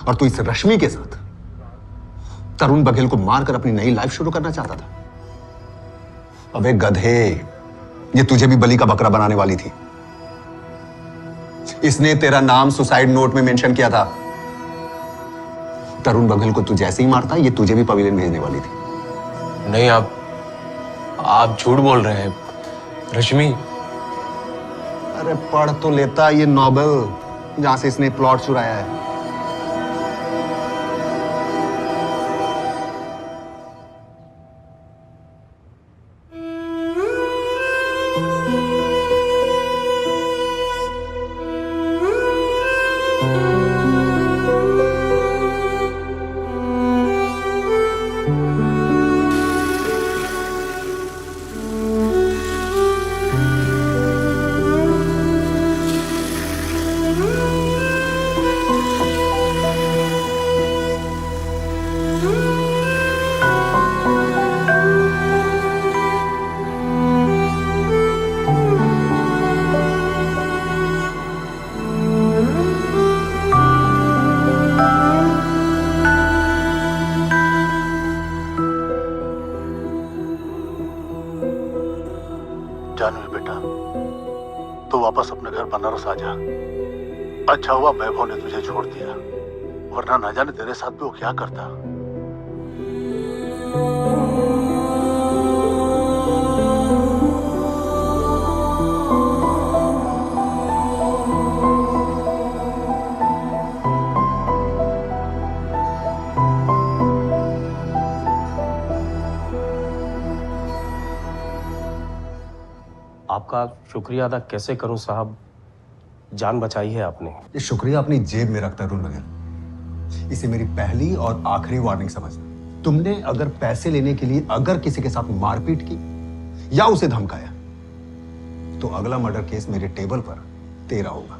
और तू इस रश्मि के साथ तरुण बघेल को मारकर अपनी नई लाइफ शुरू करना चाहता था। अबे गधे, ये तुझे भी बलि का बकरा बनाने वाली थी। इसने तेरा नाम सुसाइड नोट में मेंशन किया था। तरुण बघेल को तू जैसे ही मारता, ये तुझे भी पवेलियन भेजने वाली थी।
नहीं, आप झूठ बोल रहे हैं रश्मि।
अरे पढ़ तो लेता ये नॉवेल जहां से इसने प्लॉट चुराया है।
जानवी बेटा, तू वापस अपने घर बनारस आ जा। अच्छा हुआ वैभव ने तुझे छोड़ दिया, वरना ना जाने तेरे साथ भी वो क्या करता।
आपका शुक्रिया अदा कैसे करूं साहब, जान बचाई है आपने।
ये शुक्रिया अपनी जेब में रखता तरुण बघेल। इसे मेरी पहली और आखिरी वार्निंग समझना। तुमने अगर पैसे लेने के लिए अगर किसी के साथ मारपीट की या उसे धमकाया, तो अगला मर्डर केस मेरे टेबल पर तेरा होगा।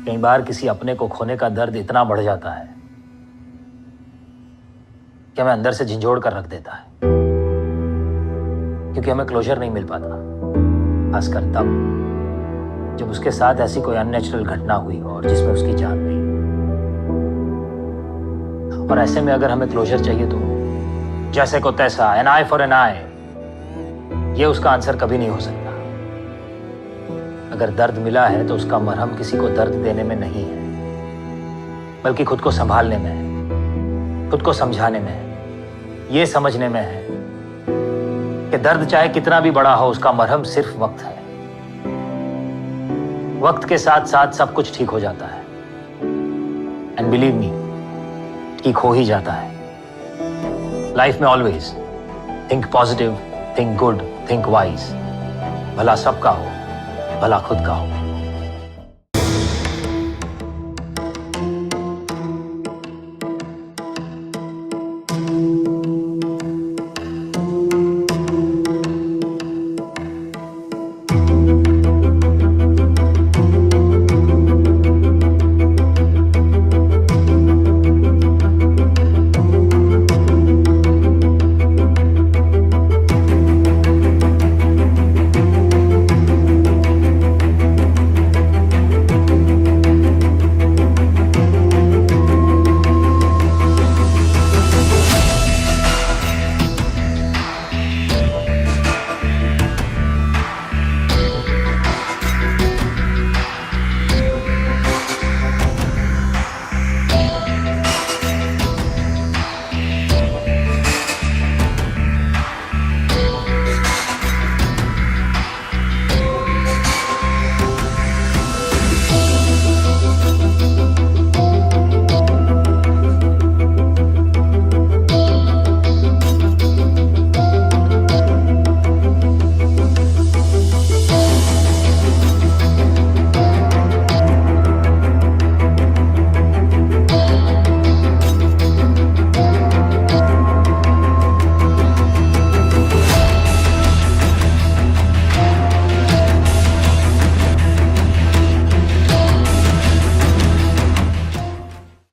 कई बार किसी अपने को खोने का दर्द इतना बढ़ जाता है कि हमें अंदर से झंझोड़ कर रख देता है, क्योंकि हमें क्लोजर नहीं मिल पाता, खासकर तब जब उसके साथ ऐसी कोई अननेचुरल घटना हुई और जिसमें उसकी जान गई। और ऐसे में अगर हमें क्लोजर चाहिए तो जैसे को तैसा, एन आई फॉर एन आई, ये उसका आंसर कभी नहीं हो सकता। अगर दर्द मिला है तो उसका मरहम किसी को दर्द देने में नहीं है, बल्कि खुद को संभालने में है, खुद को समझाने में है, ये समझने में है कि दर्द चाहे कितना भी बड़ा हो, उसका मरहम सिर्फ वक्त है। वक्त के साथ साथ सब कुछ ठीक हो जाता है, एंड बिलीव मी, ठीक हो ही जाता है। लाइफ में always think positive, think good, think wise. भला सबका हो, भला खुद का हो।